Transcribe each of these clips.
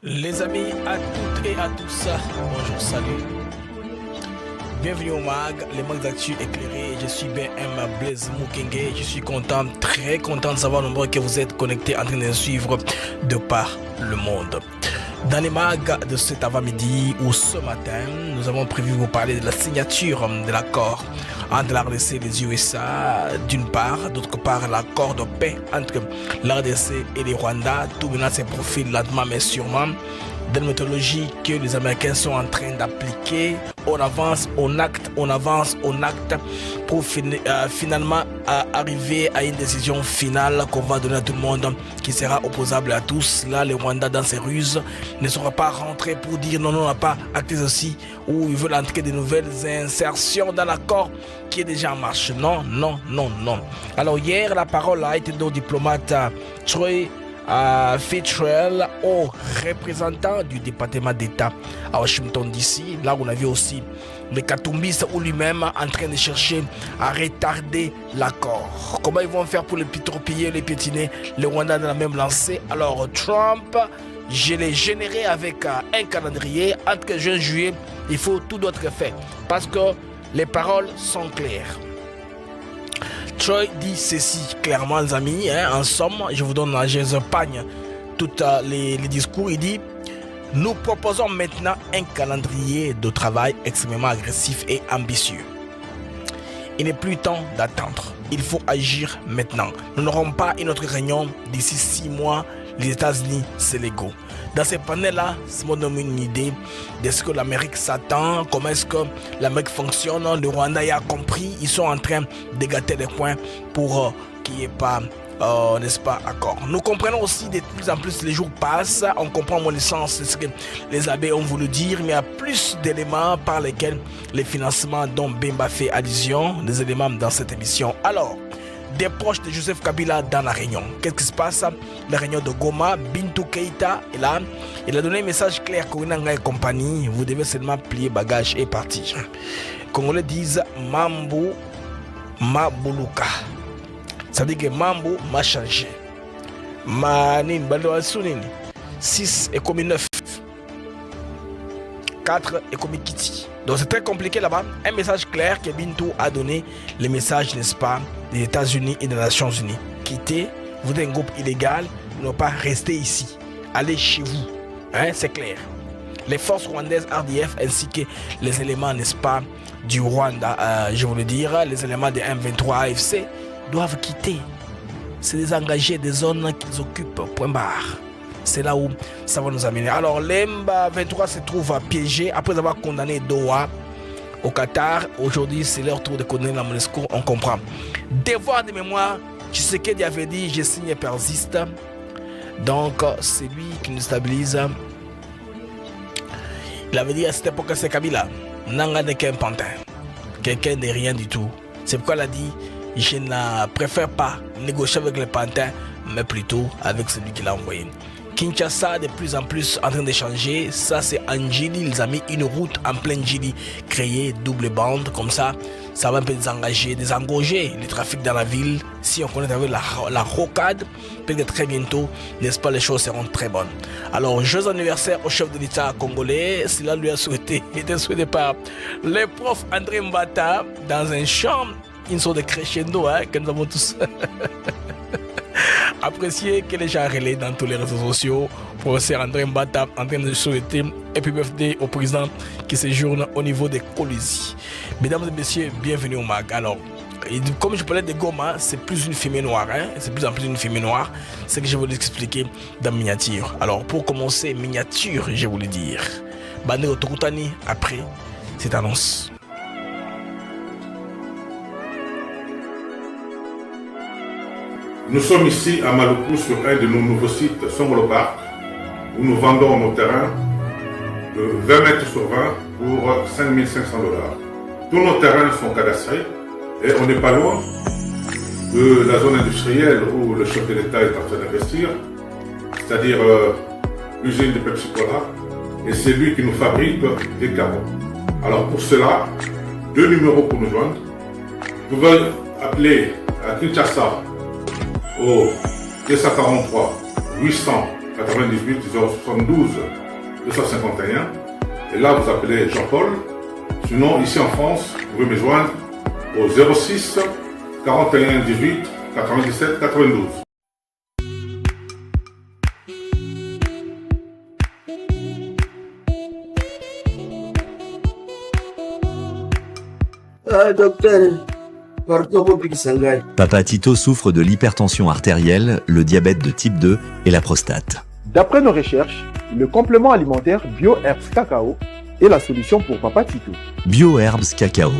Les amis, à toutes et à tous, bonjour, salut. Bienvenue au MAG, les MAG d'actu éclairés. Je suis BM Blaise Mukenge. Je suis content, très content de savoir nombreux que vous êtes connectés en train de suivre de par le monde. Dans les MAG de cet avant-midi ou ce matin, nous avons prévu vous parler de la signature de l'accord entre la RDC et les USA d'une part, d'autre part l'accord de paix entre la RDC et les Rwanda. Tout maintenant se profile lentement mais sûrement de la méthodologie que les Américains sont en train d'appliquer. On avance, on acte pour finalement arriver à une décision finale qu'on va donner à tout le monde qui sera opposable à tous. Là, le Rwanda dans ses ruses ne sera pas rentré pour dire non, on n'a pas acté ceci, ou ils veulent entrer de nouvelles insertions dans l'accord qui est déjà en marche. Non. Alors hier, la parole a été donnée au diplomate Troy Fitzgerald, au représentant du département d'État à Washington DC, là où on a vu aussi le Katumbis ou lui-même en train de chercher à retarder l'accord. Comment ils vont faire pour les torpiller, les piétiner, le Rwanda dans la même lancée? Alors Trump, je l'ai généré avec un calendrier entre juin et juillet. Il faut tout doit être fait parce que les paroles sont claires. Troy dit ceci clairement, les amis, en somme, je vous donne, je pagne tous les discours. Il dit: nous proposons maintenant un calendrier de travail extrêmement agressif et ambitieux. Il n'est plus temps d'attendre, il faut agir maintenant. Nous n'aurons pas une autre réunion d'ici 6 mois. Les États-Unis, c'est l'ego. Dans ces panels-là, ça me donne une idée de ce que l'Amérique s'attend, comment est-ce que l'Amérique fonctionne. Le Rwanda y a compris, ils sont en train de gâter les coins pour qu'il n'y ait pas, n'est-ce pas, accord. Nous comprenons aussi de plus en plus, les jours passent, on comprend moins le sens de ce que les abbés ont voulu dire, mais il y a plus d'éléments par lesquels les financements dont Bemba fait allusion, des éléments dans cette émission. Alors, des proches de Joseph Kabila dans la réunion. Qu'est-ce qui se passe? La réunion de Goma, Bintou Keïta est là. Il a donné un message clair, Kouinanga et compagnie, vous devez seulement plier bagage et partir. Congolais disent Mambo Mabuluka. Ça veut dire que Mambo m'a changé. Manin, Baldoasunini. 6 est comme 9. 4 est comme Kiti. Donc c'est très compliqué là-bas. Un message clair que Bintou a donné, le message, n'est-ce pas, des États-Unis et des Nations Unies. Quittez, vous êtes un groupe illégal, ne pas rester ici. Allez chez vous. C'est clair. Les forces rwandaises RDF ainsi que les éléments, n'est-ce pas, du Rwanda, je voulais dire, les éléments de M23 AFC doivent quitter. C'est désengagés des zones qu'ils occupent. Point barre. C'est là où ça va nous amener. Alors, l'M23 se trouve piégé après avoir condamné Doha au Qatar. Aujourd'hui, c'est leur tour de condamner la MONUSCO. On comprend. Devoir de mémoire, Tshisekedi avait dit: je signe et persiste. Donc, c'est lui qui nous stabilise. Il avait dit à cette époque, c'est Kabila. Nanga n'est qu'un pantin. Quelqu'un n'est rien du tout. C'est pourquoi il a dit: je ne préfère pas négocier avec les pantins, mais plutôt avec celui qui l'a envoyé. Kinshasa de plus en plus en train de changer. Ça c'est en Djili, ils ont mis une route en plein Djili créée, double bande, comme ça va un peu désengorger le trafic dans la ville. Si on connaît avec la rocade, peut-être très bientôt, n'est-ce pas, les choses seront très bonnes. Alors, joyeux anniversaire au chef de l'État congolais. Cela lui a souhaité, il était souhaité par le prof André Mbata dans un chant, une sorte de crescendo que nous avons tous apprécié, que les gens relaient dans tous les réseaux sociaux. Professeur André Mbata en train de souhaiter Happy Birthday au président qui séjourne au niveau des Colisees. Mesdames et messieurs, bienvenue au MAG. Alors, comme je parlais de Goma, c'est plus une fumée noire. C'est plus en plus une fumée noire. C'est que je vais vous expliquer dans miniature. Alors, pour commencer, miniature, je voulais dire. Bandé Otorutani, après cette annonce. Nous sommes ici à Maluku sur un de nos nouveaux sites, Songolo Park, où nous vendons nos terrains de 20 mètres sur 20 pour 5 500 $. Tous nos terrains sont cadastrés et on n'est pas loin de la zone industrielle où le chef de l'État est en train d'investir, c'est-à-dire l'usine de Pepsi Cola, et c'est lui qui nous fabrique des carreaux. Alors pour cela, 2 numéros pour nous joindre. Vous pouvez appeler à Kinshasa au 243 800 98 072 251. Et là, vous appelez Jean-Paul. Sinon, ici en France, vous pouvez me joindre au 06 41 18 97 92. Docteur, pardon, mon petit sangai. Papa Tito souffre de l'hypertension artérielle, le diabète de type 2 et la prostate. D'après nos recherches, le complément alimentaire BioHerbs Cacao est la solution pour Papa Tito. BioHerbs Cacao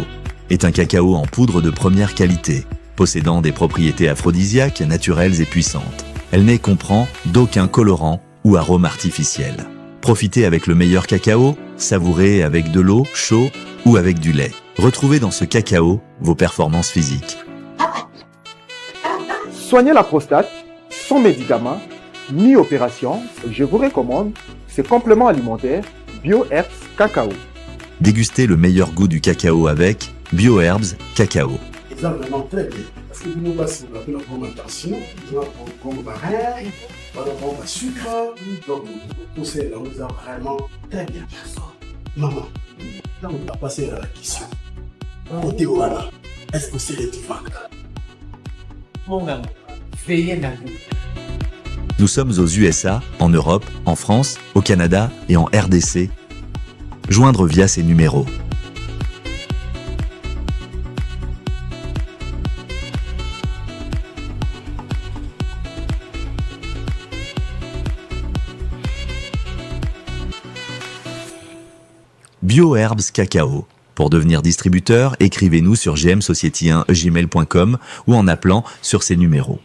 est un cacao en poudre de première qualité, possédant des propriétés aphrodisiaques, naturelles et puissantes. Elle n'est comprend d'aucun colorant ou arôme artificiel. Profitez avec le meilleur cacao, savourez avec de l'eau, chaud ou avec du lait. Retrouvez dans ce cacao vos performances physiques. Soignez la prostate sans médicaments ni opération. Je vous recommande ce complément alimentaire BioHerbs Cacao. Dégustez le meilleur goût du cacao avec BioHerbs Cacao. Ils ont vraiment très bien. Parce que nous passons la fermentation, nous avons comme baril, nous avons le sucre, donc tout ça, nous avons vraiment très bien. Maman, là on va passer à la question. Côté voilà, est-ce que c'est le divan? Mon gars, veillez la vie. Nous sommes aux USA, en Europe, en France, au Canada et en RDC. Joindre via ces numéros. BioHerbs Cacao. Pour devenir distributeur, écrivez-nous sur gmsociety1gmail.com ou en appelant sur ces numéros.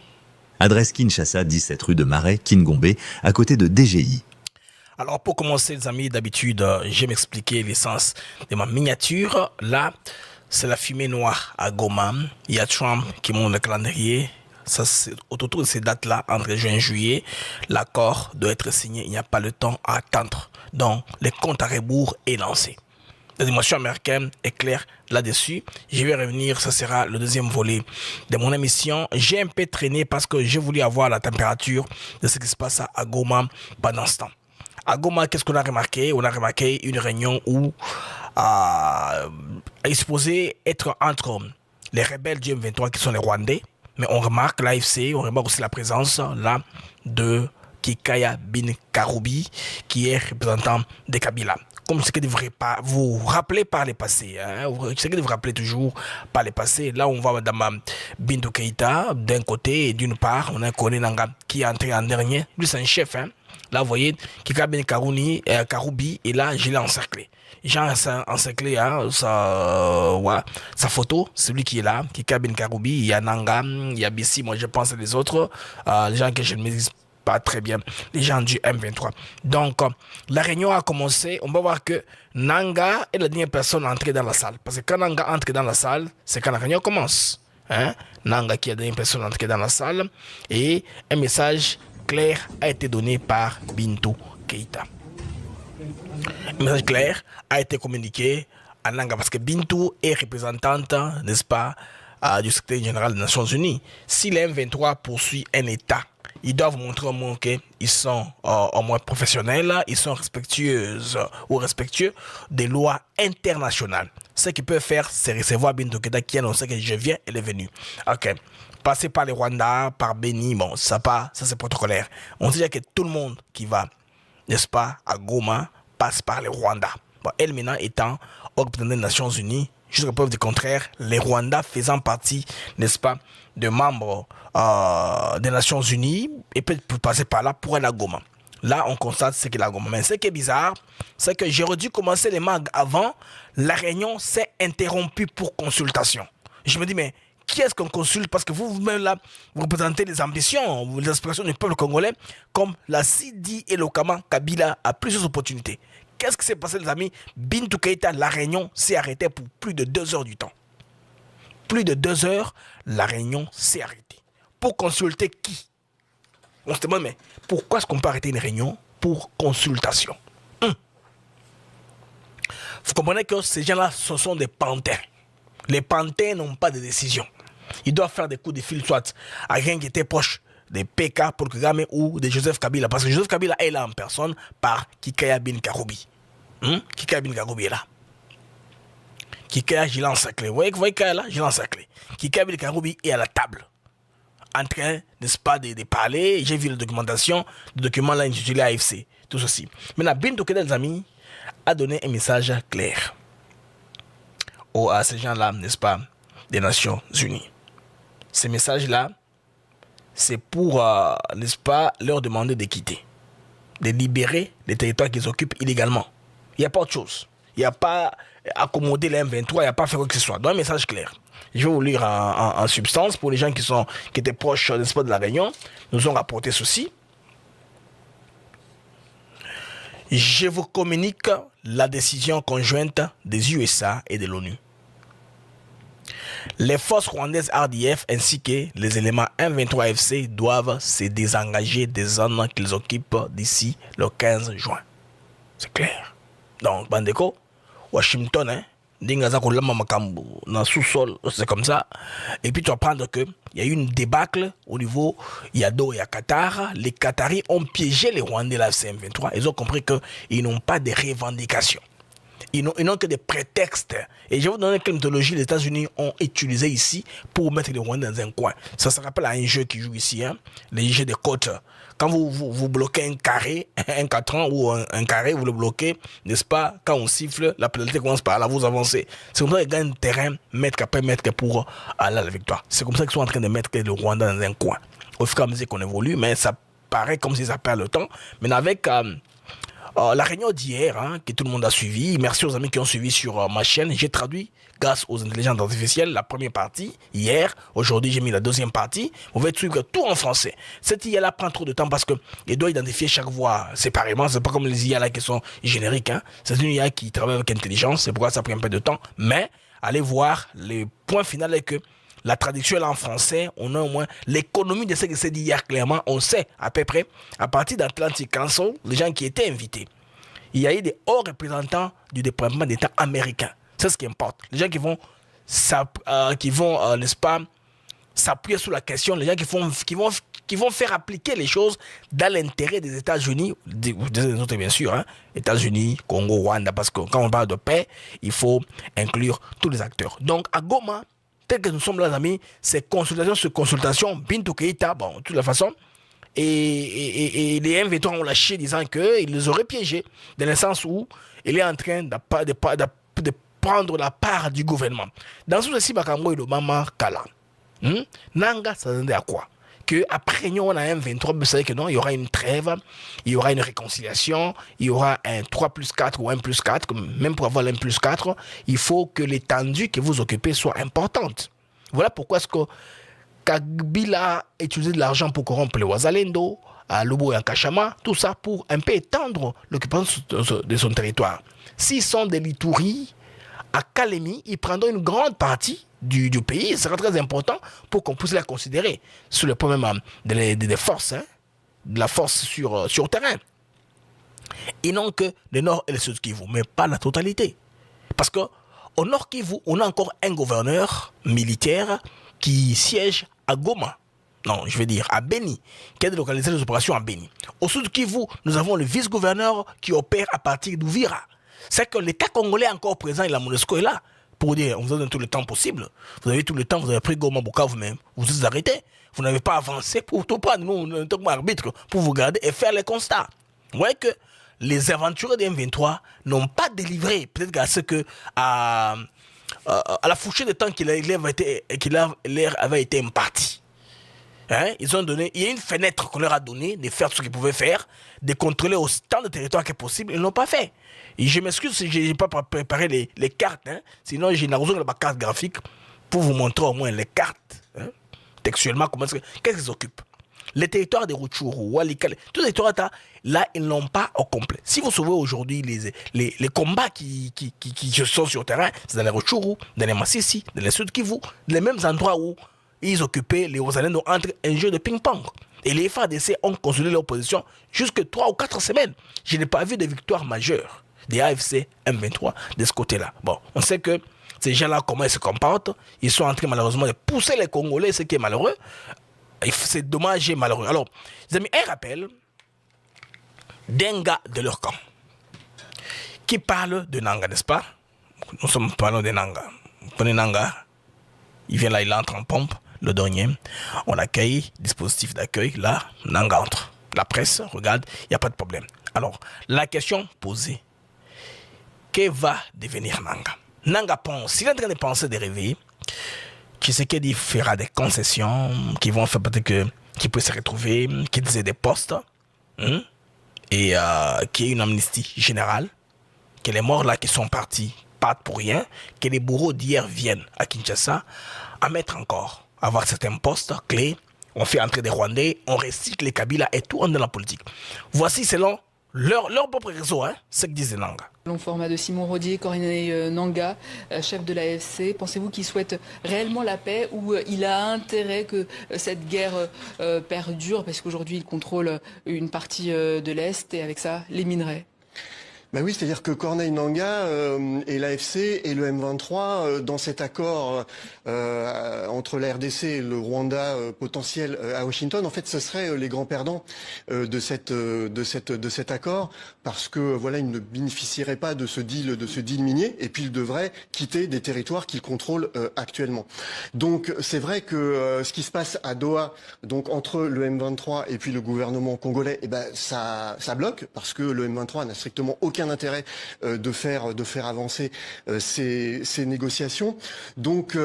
Adresse Kinshasa, 17 rue de Marais, Kingombe, à côté de DGI. Alors pour commencer les amis, d'habitude, j'aime expliquer l'essence de ma miniature. Là, c'est la fumée noire à Goma. Il y a Trump qui monte le calendrier. Ça, c'est autour de ces dates-là, entre juin et juillet, l'accord doit être signé. Il n'y a pas le temps à attendre. Donc, le compte à rebours est lancé. La dimension américaine est claire là-dessus. Je vais revenir, ça sera le deuxième volet de mon émission. J'ai un peu traîné parce que j'ai voulu avoir la température de ce qui se passe à Goma pendant ce temps. À Goma, qu'est-ce qu'on a remarqué? On a remarqué une réunion où est supposé être entre les rebelles du M23 qui sont les Rwandais, mais on remarque l'AFC, on remarque aussi la présence là de Kikaya Bin Karoubi, qui est représentant de Kabila. Comme ce que devrait pas vous rappeler par le passé, hein, ce que vous rappeler toujours par le passé. Là, on voit Madame Bintou Keïta d'un côté et d'une part, on a un Kone Nanga qui est entré en dernier. Lui, c'est un chef. Hein. Là, vous voyez, Kika Ben Karoubi, et là, je l'ai encerclé. J'ai encerclé hein, sa photo, celui qui est là, Kika Ben Karoubi. Il y a Nanga, il y a Bissi, moi je pense les autres, les gens que je ne maîtrise pas très bien, les gens du M23. Donc, la réunion a commencé. On va voir que Nanga est la dernière personne à entrer dans la salle. Parce que quand Nanga entre dans la salle, c'est quand la réunion commence. Hein? Nanga qui est la dernière personne à entrer dans la salle. Et un message clair a été donné par Bintou Keïta. Un message clair a été communiqué à Nanga parce que Bintou est représentante, n'est-ce pas, du secrétaire général des Nations Unies. Si le M23 poursuit un État, ils doivent montrer au moins qu'ils sont au moins professionnels, ils sont respectueuses ou respectueux des lois internationales. Ce qu'ils peuvent faire, c'est recevoir Bintou Keïta qui annonce que je viens, elle est venue. Ok. Passer par les Rwanda, par Béni, bon, ça c'est protocolaire. On sait déjà que tout le monde qui va, n'est-ce pas, à Goma, passe par les Rwanda. Bon, elle maintenant étant représentante des Nations Unies, jusqu'à preuve du contraire, les Rwandais faisant partie, n'est-ce pas, de membres des Nations Unies, et peut passer par là pour aller à Goma. Là, on constate ce qu'est la Goma. Mais ce qui est bizarre, c'est que j'aurais dû commencer les mags avant, la réunion s'est interrompue pour consultation. Je me dis, mais qui est-ce qu'on consulte? Parce que vous-même là, vous représentez les ambitions, les aspirations du peuple congolais, comme l'a si dit éloquemment Kabila à plusieurs opportunités. Qu'est-ce qui s'est passé, les amis? Bintou Keïta, la réunion s'est arrêtée pour plus de 2 heures du temps. Plus de 2 heures, la réunion s'est arrêtée. Pour consulter qui? On se demande, mais pourquoi est-ce qu'on peut arrêter une réunion pour consultation? Vous comprenez que ces gens-là, ce sont des panthères. Les panthères n'ont pas de décision. Ils doivent faire des coups de fil, soit à quelqu'un qui était proche de PK Paul Kagame ou de Joseph Kabila. Parce que Joseph Kabila est là en personne par Kikaya Bin Karoubi. Kikaya Bin Karoubi est là. Kikaya Gilan Saclé. Vous voyez Kikaya là, Gilan Saclé. Kikaya Bin Karoubi est à la table. En train, n'est-ce pas, de parler. J'ai vu la documentation, le document là intitulé AFC. Tout ceci. Maintenant, Bin Tokeda, les amis, a donné un message clair à ces gens-là, n'est-ce pas, des Nations Unies. Ces messages-là, c'est pour, n'est-ce pas, leur demander de quitter, de libérer les territoires qu'ils occupent illégalement. Il n'y a pas autre chose. Il n'y a pas accommoder les M23, il n'y a pas fait quoi que ce soit. Donc un message clair. Je vais vous lire en substance pour les gens qui étaient proches, n'est-ce pas, de la Réunion. Nous ont rapporté ceci. Je vous communique la décision conjointe des USA et de l'ONU. Les forces rwandaises RDF ainsi que les éléments M23 FC doivent se désengager des zones qu'ils occupent d'ici le 15 juin. C'est clair. Donc, Bandeko, Washington, hein, dans sous-sol, c'est comme ça. Et puis tu vas prendre qu'il y a eu une débâcle au niveau Yado et à Qatar. Les Qataris ont piégé les Rwandais, la CM23. Ils ont compris qu'ils n'ont pas de revendications. Ils n'ont que des prétextes. Et je vais vous donner quelle méthodologie les États-Unis ont utilisé ici pour mettre les Rwandais dans un coin. Ça se rappelle à un jeu qui joue ici, hein, les jeux de côte. Quand vous bloquez un carré, un cadran ou un carré, vous le bloquez, n'est-ce pas? Quand on siffle, la pénalité commence par là, vous avancez. C'est comme ça qu'ils gagnent terrain, mètre après mètre, pour aller à la victoire. C'est comme ça qu'ils sont en train de mettre le Rwanda dans un coin. Au fur et à mesure qu'on évolue, mais ça paraît comme si ça perd le temps. Mais avec la réunion d'hier, hein, que tout le monde a suivi, merci aux amis qui ont suivi sur ma chaîne, j'ai traduit grâce aux intelligences artificielles la première partie hier. Aujourd'hui, j'ai mis la deuxième partie. Vous pouvez suivre tout en français. Cette IA-là prend trop de temps parce qu'il doit identifier chaque voix séparément. C'est pas comme les IA là qui sont génériques. Hein. C'est une IA qui travaille avec intelligence. C'est pourquoi ça prend un peu de temps. Mais allez voir, le point final est que la traduction est là en français. On a au moins l'économie de ce que c'est dit hier clairement. On sait à peu près, à partir d'Atlantic Council, les gens qui étaient invités, il y a eu des hauts représentants du département d'État américain. C'est ce qui importe. Les gens qui vont n'est-ce pas, s'appuyer sur la question, les gens qui vont faire appliquer les choses dans l'intérêt des États-Unis, des autres bien sûr, hein, États-Unis, Congo, Rwanda, parce que quand on parle de paix, il faut inclure tous les acteurs. Donc à Goma, tel que nous sommes là, les amis, c'est consultation sur consultation, Bintou Keïta, bon, de toute la façon, et les M23 ont lâché disant qu'ils les auraient piégés, dans le sens où il est en train de prendre la part du gouvernement. Dans ce cas-ci, Bakambo et le Mama Kala. Nanga, ça donne à quoi? Que après nous, on a un 23, vous savez que non, il y aura une trêve, il y aura une réconciliation, il y aura un 3+4 ou 1+4, même pour avoir l'1+4, il faut que l'étendue que vous occupez soit importante. Voilà pourquoi est-ce que Kabila a utilisé de l'argent pour corrompre les Wazalendo, à Lobo et en Kachama, tout ça pour un peu étendre l'occupation de son territoire. S'ils sont des Litouris, à Kalemi, ils prendront une grande partie du pays. Ce sera très important pour qu'on puisse la considérer sur le point même des forces, hein, de la force sur terrain. Et non que le Nord et le Sud Kivu, mais pas la totalité. Parce qu'au Nord Kivu, on a encore un gouverneur militaire qui siège à Goma. Non, je veux dire à Beni, qui a délocalisé les opérations à Beni. Au Sud Kivu, nous avons le vice-gouverneur qui opère à partir d'Ouvira. C'est que l'État congolais est encore présent et la MONUSCO est là. Pour dire, on vous donne tout le temps possible. Vous avez tout le temps, vous avez pris Goma Bukavu vous-même. Vous vous arrêtez. Vous n'avez pas avancé pour tout prendre, nous, en tant qu'arbitre, pour vous garder et faire les constats. Vous voyez que les aventuriers des M23 n'ont pas délivré, peut-être grâce à la fourchette de temps qu'il leur avait été imparti. Hein? Ils ont donné, il y a une fenêtre qu'on leur a donnée de faire ce qu'ils pouvaient faire, de contrôler autant de territoire que possible. Ils ne l'ont pas fait. Et je m'excuse si je n'ai pas préparé les cartes. Hein? Sinon, j'ai une carte graphique pour vous montrer au moins les cartes. Hein? Textuellement, qu'est-ce qu'ils occupent? Les territoires de Rutshuru, Walikale, tous les territoires là, ils ne l'ont pas au complet. Si vous sauvez aujourd'hui les combats qui sont sur le terrain, c'est dans les Rutshuru, dans les Massissi, dans les Sud Kivu, les mêmes endroits où ils occupaient les Wazalendo entre un jeu de ping-pong. Et les FARDC ont consolidé leur position jusque 3 ou 4 semaines. Je n'ai pas vu de victoire majeure des AFC M23 de ce côté-là. Bon, on sait que ces gens-là, comment ils se comportent, ils sont en train malheureusement de pousser les Congolais, ce qui est malheureux. C'est dommage et malheureux. Alors, les amis, un rappel d'un gars de leur camp qui parle de Nanga, n'est-ce pas? Nous sommes parlons de Nanga. Vous prenez Nanga, il vient là, il entre en pompe, le dernier. On accueille, dispositif d'accueil, là, Nanga entre. La presse, regarde, il n'y a pas de problème. Alors, la question posée, que va devenir Nanga? Nanga pense, il est en train de penser de rêver. Tshisekedi fera des concessions qui vont faire peut-être qu'il peut se retrouver, qu'il ait des postes, et qu'il y ait une amnistie générale, que les morts là qui sont partis partent pour rien, que les bourreaux d'hier viennent à Kinshasa, à mettre encore, avoir certains postes clés, on fait entrer des Rwandais, on recycle les Kabila et tout, on est dans la politique. Voici selon leur propre réseau, ce que disent les Nanga. Long format de Simon Rodier, Corneille Nangaa, chef de l'AFC. Pensez-vous qu'il souhaite réellement la paix ou il a intérêt que cette guerre perdure parce qu'aujourd'hui il contrôle une partie de l'Est et avec ça les minerais? Ben oui, c'est-à-dire que Corneille Nangaa et l'AFC et le M23, dans cet accord entre la RDC et le Rwanda potentiel à Washington, en fait, ce seraient les grands perdants de cet accord, parce que voilà, ils ne bénéficieraient pas de ce deal minier, et puis ils devraient quitter des territoires qu'ils contrôlent actuellement. Donc c'est vrai que ce qui se passe à Doha, donc entre le M23 et puis le gouvernement congolais, eh ben ça bloque, parce que le M23 n'a strictement aucun intérêt de faire avancer ces négociations. Donc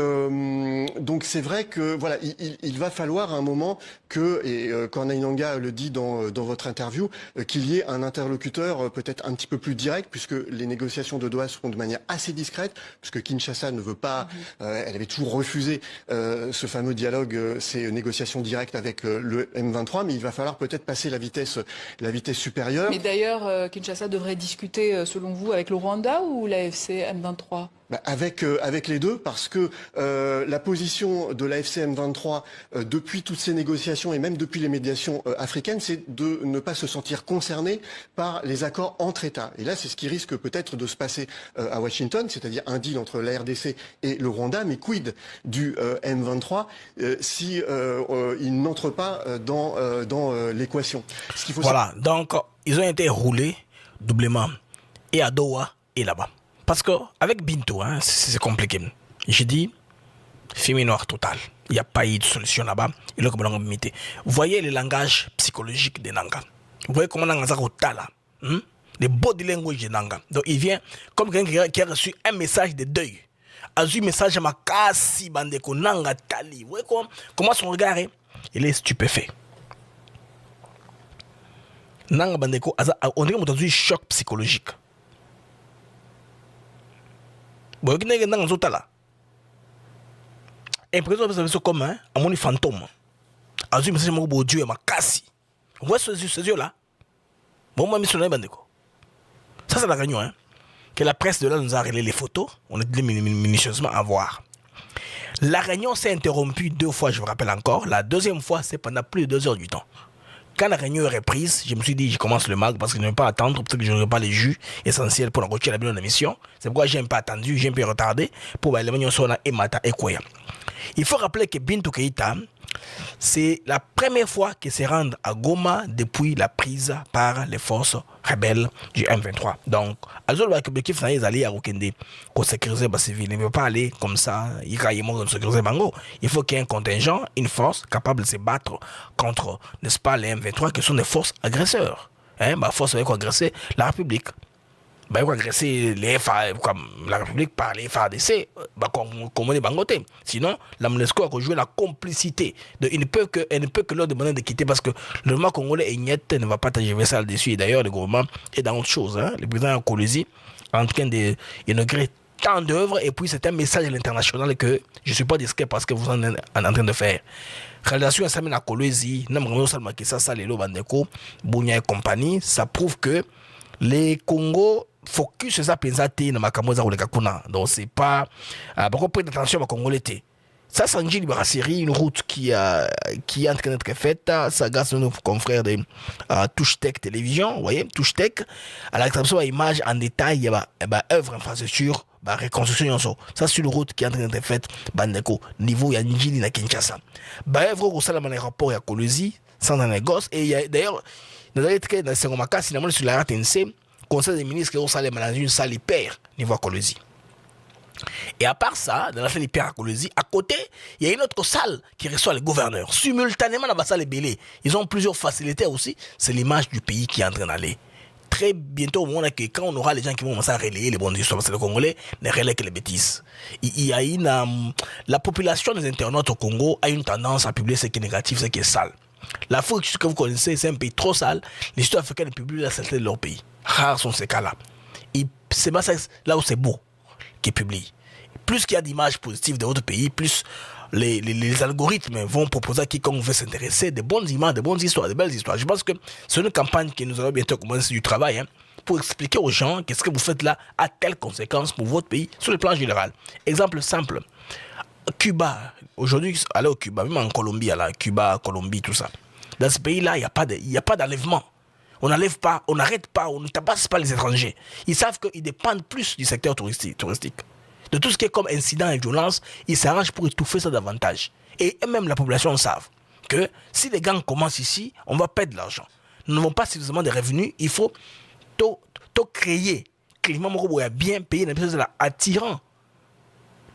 c'est vrai que voilà, il va falloir à un moment que, et Corneille Nangaa le dit dans votre interview, qu'il y ait un interlocuteur peut-être un petit peu plus direct, puisque les négociations de Doha seront de manière assez discrète, puisque Kinshasa ne veut pas, elle avait toujours refusé ce fameux dialogue, ces négociations directes avec le M23, mais il va falloir peut-être passer la vitesse supérieure. Mais d'ailleurs, Kinshasa devrait discuter, selon vous, avec le Rwanda ou l'AFC M23 ? Avec les deux, parce que la position de l'AFC M23 depuis toutes ces négociations et même depuis les médiations africaines, c'est de ne pas se sentir concerné par les accords entre États. Et là, c'est ce qui risque peut-être de se passer à Washington, c'est-à-dire un deal entre la RDC et le Rwanda, mais quid du M23 si il n'entre pas dans l'équation. Voilà, donc ils ont été roulés doublement, et à Doha et là-bas. Parce qu'avec Bintou, c'est compliqué. J'ai dit, film noir total. Il n'y a pas eu de solution là-bas. Vous voyez le langage psychologique de Nanga. Vous voyez comment Nanga est là. Le body language de Nanga. Donc il vient comme quelqu'un qui a reçu un message de deuil. A reçu un message à ma kasi bandeko Nanga tali. Vous voyez comment son regard est? Il est stupéfait. Nanga bandeko, on dirait qu'il y a un choc psychologique. Bon, il y a un autre là. Et présent, vous avez ce commun, à mon fantôme. À ce message, mon Dieu, ma cassi. Vous voyez ces yeux là? Bon, moi, missionnaire bandeko. Ça, c'est la réunion, que la presse de là nous a révélé les photos. On a dit minutieusement à voir. La réunion s'est interrompue 2 fois, je vous rappelle encore. La deuxième fois, c'est pendant plus de 2 heures du temps. Quand la réunion est reprise, je me suis dit, je commence le mag parce que je ne vais pas attendre, peut-être que je n'aurai pas les jus essentiels pour enrichir la bilan de la mission. C'est pourquoi j'ai un peu attendu, j'ai un peu retardé pour les réunions Sona et Mata et Koya. Il faut rappeler que Bintou Keïta, c'est la première fois qu'il se rend à Goma depuis la prise par les forces rebelles du M23. Donc, l'objectif n'est pas d'aller à Rukende pour sécuriser les civils. Il ne veut pas aller comme ça, il faut qu'il y ait un contingent, une force capable de se battre contre, n'est-ce pas, les M23 qui sont des forces agresseurs. Force avec agresser la République. Il faut agresser les FA, comme la République par les FARDC, comme on est bangoté. Sinon, la MONUSCO a joué la complicité. Elle ne peut que leur demander de quitter parce que le gouvernement congolais ne va pas t'agir ça là-dessus. Et d'ailleurs, le gouvernement est dans autre chose. Le président Colosi est en train d'inaugurer tant d'œuvres et puis c'est un message à l'international que je ne suis pas discret parce que vous en êtes en train de faire. Réalisation à Colosi, Bounia et compagnie, ça prouve que les Congo focus sur ça pensate na makambo za koleka kuna. Donc c'est pas beaucoup prendre attention à Congolais. Ça c'est une route qui est en train d'être faite. Ça grâce à nos confrères de Touche Tech Télévision, vous voyez, Touche Tech à la réception d'image en détail, il y a œuvre infrastructure la reconstruction. Ça, c'est une route qui est en train d'être faite, bandeko, niveau ya Njili na Kinshasa. Bah, vrai, ça, le rapport à Colosi, sans un négoce. Et il y a d'ailleurs, dans le Sengomaka, finalement, sur la RTNC, conseil des ministres qui ont salé dans une salle hyper, niveau à Colosi. Et à part ça, dans la salle hyper à Colosi, à côté, il y a une autre salle qui reçoit les gouverneurs. Simultanément, dans la salle Bélé, ils ont plusieurs facilités aussi. C'est l'image du pays qui est en train d'aller. Très bientôt, au moment que quand on aura les gens qui vont commencer à relayer les bonnes histoires, parce que les Congolais ne relaient que les bêtises. Il y a la population des internautes au Congo a une tendance à publier ce qui est négatif, ce qui est sale. L'Afrique, que vous connaissez, c'est un pays trop sale. Les histoires africaines publient la saleté de leur pays. Rares sont ces cas-là. Et c'est là où c'est beau qu'ils publient. Plus qu'il y a d'images positives de votre pays, plus les algorithmes vont proposer à quiconque veut s'intéresser des bonnes images, des bonnes histoires, des belles histoires. Je pense que c'est une campagne que nous allons bientôt commencer du travail pour expliquer aux gens qu'est-ce que vous faites là a telle conséquence pour votre pays sur le plan général. Exemple simple. Cuba, aujourd'hui, aller au Cuba, même en Colombie, Cuba, Colombie, tout ça. Dans ce pays-là, il n'y a pas d'enlèvement. On n'enlève pas, on n'arrête pas, on ne tabasse pas les étrangers. Ils savent qu'ils dépendent plus du secteur touristique. De tout ce qui est comme incident et violence, ils s'arrangent pour étouffer ça davantage. Et même la population savent que si les gangs commencent ici, on va perdre de l'argent. Nous n'avons pas suffisamment de revenus, il faut tout créer. Climat bien payer les personnes attirant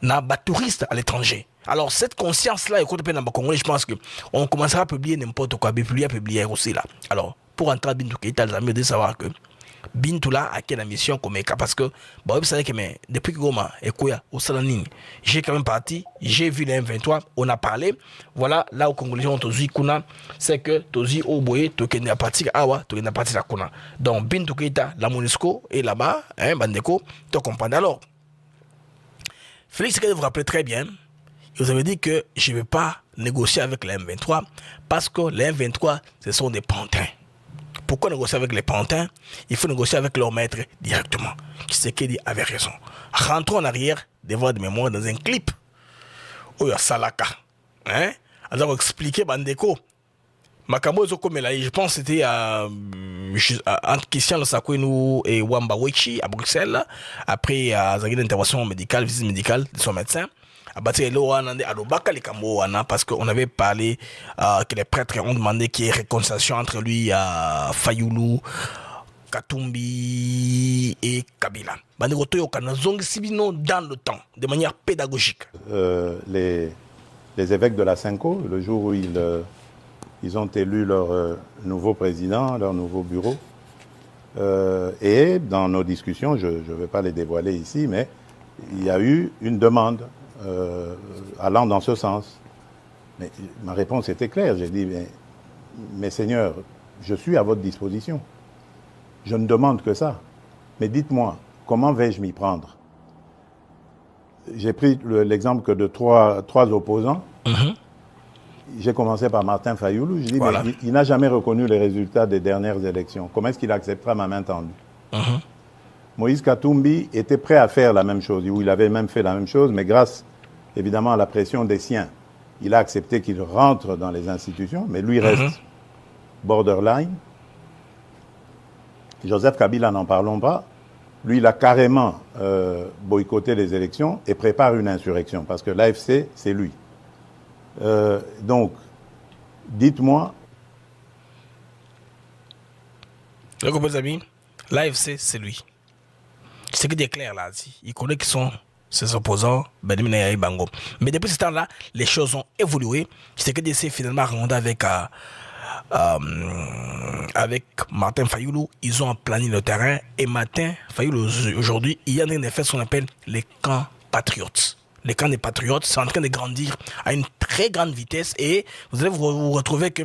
les touristes à l'étranger. Alors cette conscience-là, je pense qu'on commencera à publier n'importe quoi, publier aussi là. Alors, pour entrer à Bintou Keïta, les amis, de savoir que Bintou là a quelle mission comme cas parce que vous savez que depuis que Goma et Kouya au Salaning, j'ai quand même parti, j'ai vu les M23, on a parlé. Voilà, là au Congolais on tozi kuna, c'est que tozi oboye tokende a parti awa, tokende a parti la kuna. Donc Bintou Keïta, la Monisco est là-bas, bandeko, tu comprends. Alors Félix vous rappelez très bien, vous avez dit que je ne vais pas négocier avec les M23 parce que les M23 ce sont des pantins. Pourquoi négocier avec les pantins? Il faut négocier avec leur maître directement. Tshisekedi avait raison. Rentrons en arrière, devant de mémoire, dans un clip. Où il y a Salaka. Alors, expliquer Bandeko. Makambo je pense que c'était entre Christian Sakouenou et Wamba Wechi à Bruxelles. Après, il y a une intervention médicale, visite médicale de son médecin. Parce qu'on avait parlé que les prêtres ont demandé qu'il y ait réconciliation entre lui, Fayoulou, Katumbi et Kabila. Dans le temps, de manière pédagogique. Les évêques de la Cinco, le jour où ils ont élu leur nouveau président, leur nouveau bureau, et dans nos discussions, je ne vais pas les dévoiler ici, mais il y a eu une demande allant dans ce sens. Mais ma réponse était claire. J'ai dit, mais Seigneur, je suis à votre disposition. Je ne demande que ça. Mais dites-moi, comment vais-je m'y prendre? J'ai pris l'exemple que de trois opposants. J'ai commencé par Martin Fayoulou. Je dis, voilà. Mais il n'a jamais reconnu les résultats des dernières élections. Comment est-ce qu'il acceptera ma main tendue? Moïse Katumbi était prêt à faire la même chose, ou il avait même fait la même chose, mais grâce évidemment à la pression des siens, il a accepté qu'il rentre dans les institutions, mais lui reste borderline. Joseph Kabila, n'en parlons pas. Lui, il a carrément boycotté les élections et prépare une insurrection, parce que l'AFC, c'est lui. Donc, dites-moi... Donc, mes amis, l'AFC, c'est lui. C'est que des clairs là, il connaît qui sont ses opposants, Benjamin Bango. Mais depuis ce temps-là, les choses ont évolué. C'est que DC finalement rendu avec Martin Fayoulou, ils ont plané le terrain. Et Martin Fayoulou, aujourd'hui, il y a en train de faire ce qu'on appelle les camps patriotes. Les camps des patriotes sont en train de grandir à une très grande vitesse et vous allez vous retrouver que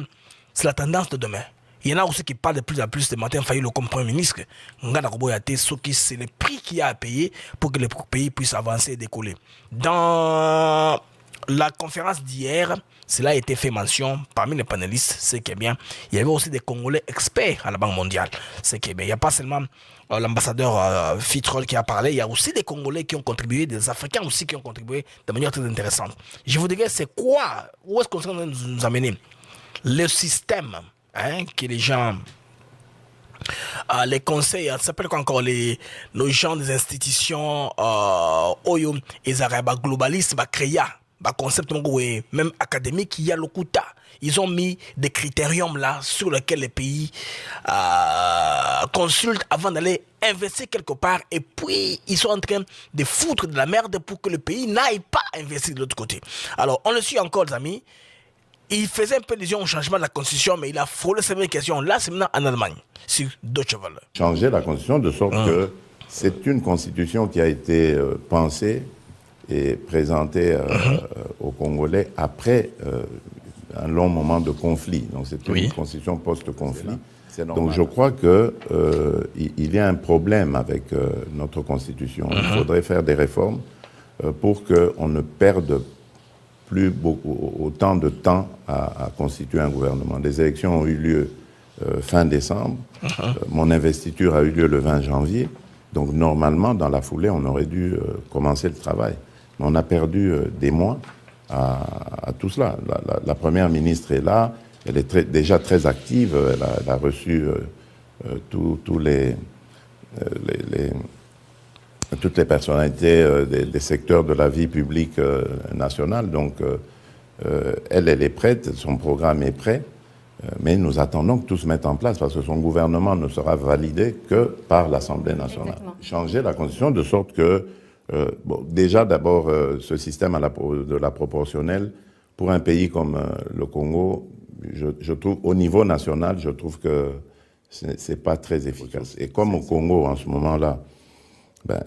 c'est la tendance de demain. Il y en a aussi qui parlent de plus en plus de Martin Fayoulou comme Premier ministre. C'est le prix qu'il y a à payer pour que le pays puisse avancer et décoller. Dans la conférence d'hier, cela a été fait mention parmi les panélistes, c'est qui est bien. Il y avait aussi des Congolais experts à la Banque mondiale, c'est qui est bien. Il n'y a pas seulement l'ambassadeur Fitrol qui a parlé, il y a aussi des Congolais qui ont contribué, des Africains aussi qui ont contribué de manière très intéressante. Je vous dirais, c'est quoi, où est-ce qu'on va nous amener? Le système que les gens les conseils, ça s'appelle quoi encore, nos gens des institutions, Oyo, et Arabes globalistes, créer, concept, même académique, il y a le Kuta. Ils ont mis des critériums là sur lesquels les pays consultent avant d'aller investir quelque part. Et puis, ils sont en train de foutre de la merde pour que le pays n'aille pas investir de l'autre côté. Alors, on le suit encore, les amis. Il faisait un peu allusion au changement de la Constitution, mais il a frôlé cette même question. Là, c'est maintenant en Allemagne, sur Deutsche Welle. Changer la Constitution de sorte que c'est une Constitution qui a été pensée et présentée aux Congolais après un long moment de conflit. Donc c'est une Constitution post-conflit. Donc je crois qu'il y a un problème avec notre Constitution. Il faudrait faire des réformes pour qu'on ne perde plus autant de temps à constituer un gouvernement. Les élections ont eu lieu fin décembre. Mon investiture a eu lieu le 20 janvier. Donc normalement, dans la foulée, on aurait dû commencer le travail. Mais on a perdu des mois à tout cela. La première ministre est là. Elle est déjà très active. Elle a reçu toutes les personnalités des secteurs de la vie publique nationale. Donc, elle est prête, son programme est prêt, mais nous attendons que tout se mette en place parce que son gouvernement ne sera validé que par l'Assemblée nationale. Exactement. Changer la Constitution de sorte que, déjà d'abord, ce système de la proportionnelle, pour un pays comme le Congo, je trouve, au niveau national, je trouve que c'est pas très efficace. Et comme au Congo, en ce moment-là,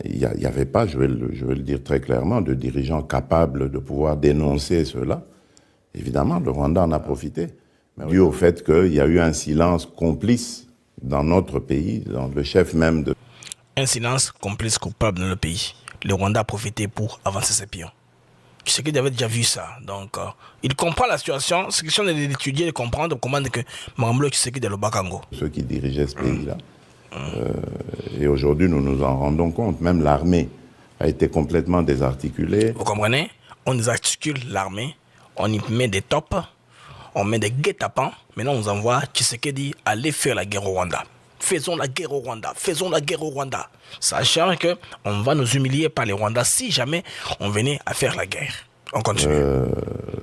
il n'y avait pas, je vais le dire très clairement, de dirigeants capables de pouvoir dénoncer cela. Évidemment, le Rwanda en a profité, dû au fait qu'il y a eu un silence complice dans notre pays, dans le chef même de... Un silence complice coupable dans le pays. Le Rwanda a profité pour avancer ses pions. Tu sais qu'il avait déjà vu ça. Donc, il comprend la situation. C'est question d'étudier, de comprendre comment que Mamlo Tshisekedi de l'Obakango. Ceux qui dirigeaient ce pays-là. Et aujourd'hui, nous nous en rendons compte. Même l'armée a été complètement désarticulée. Vous comprenez? On désarticule l'armée, on y met des tops, on met des guet-apens. Maintenant, on nous envoie Tshisekedi aller faire la guerre au Rwanda. Faisons la guerre au Rwanda, faisons la guerre au Rwanda. Sachant qu'on va nous humilier par les Rwandais si jamais on venait à faire la guerre. On continue.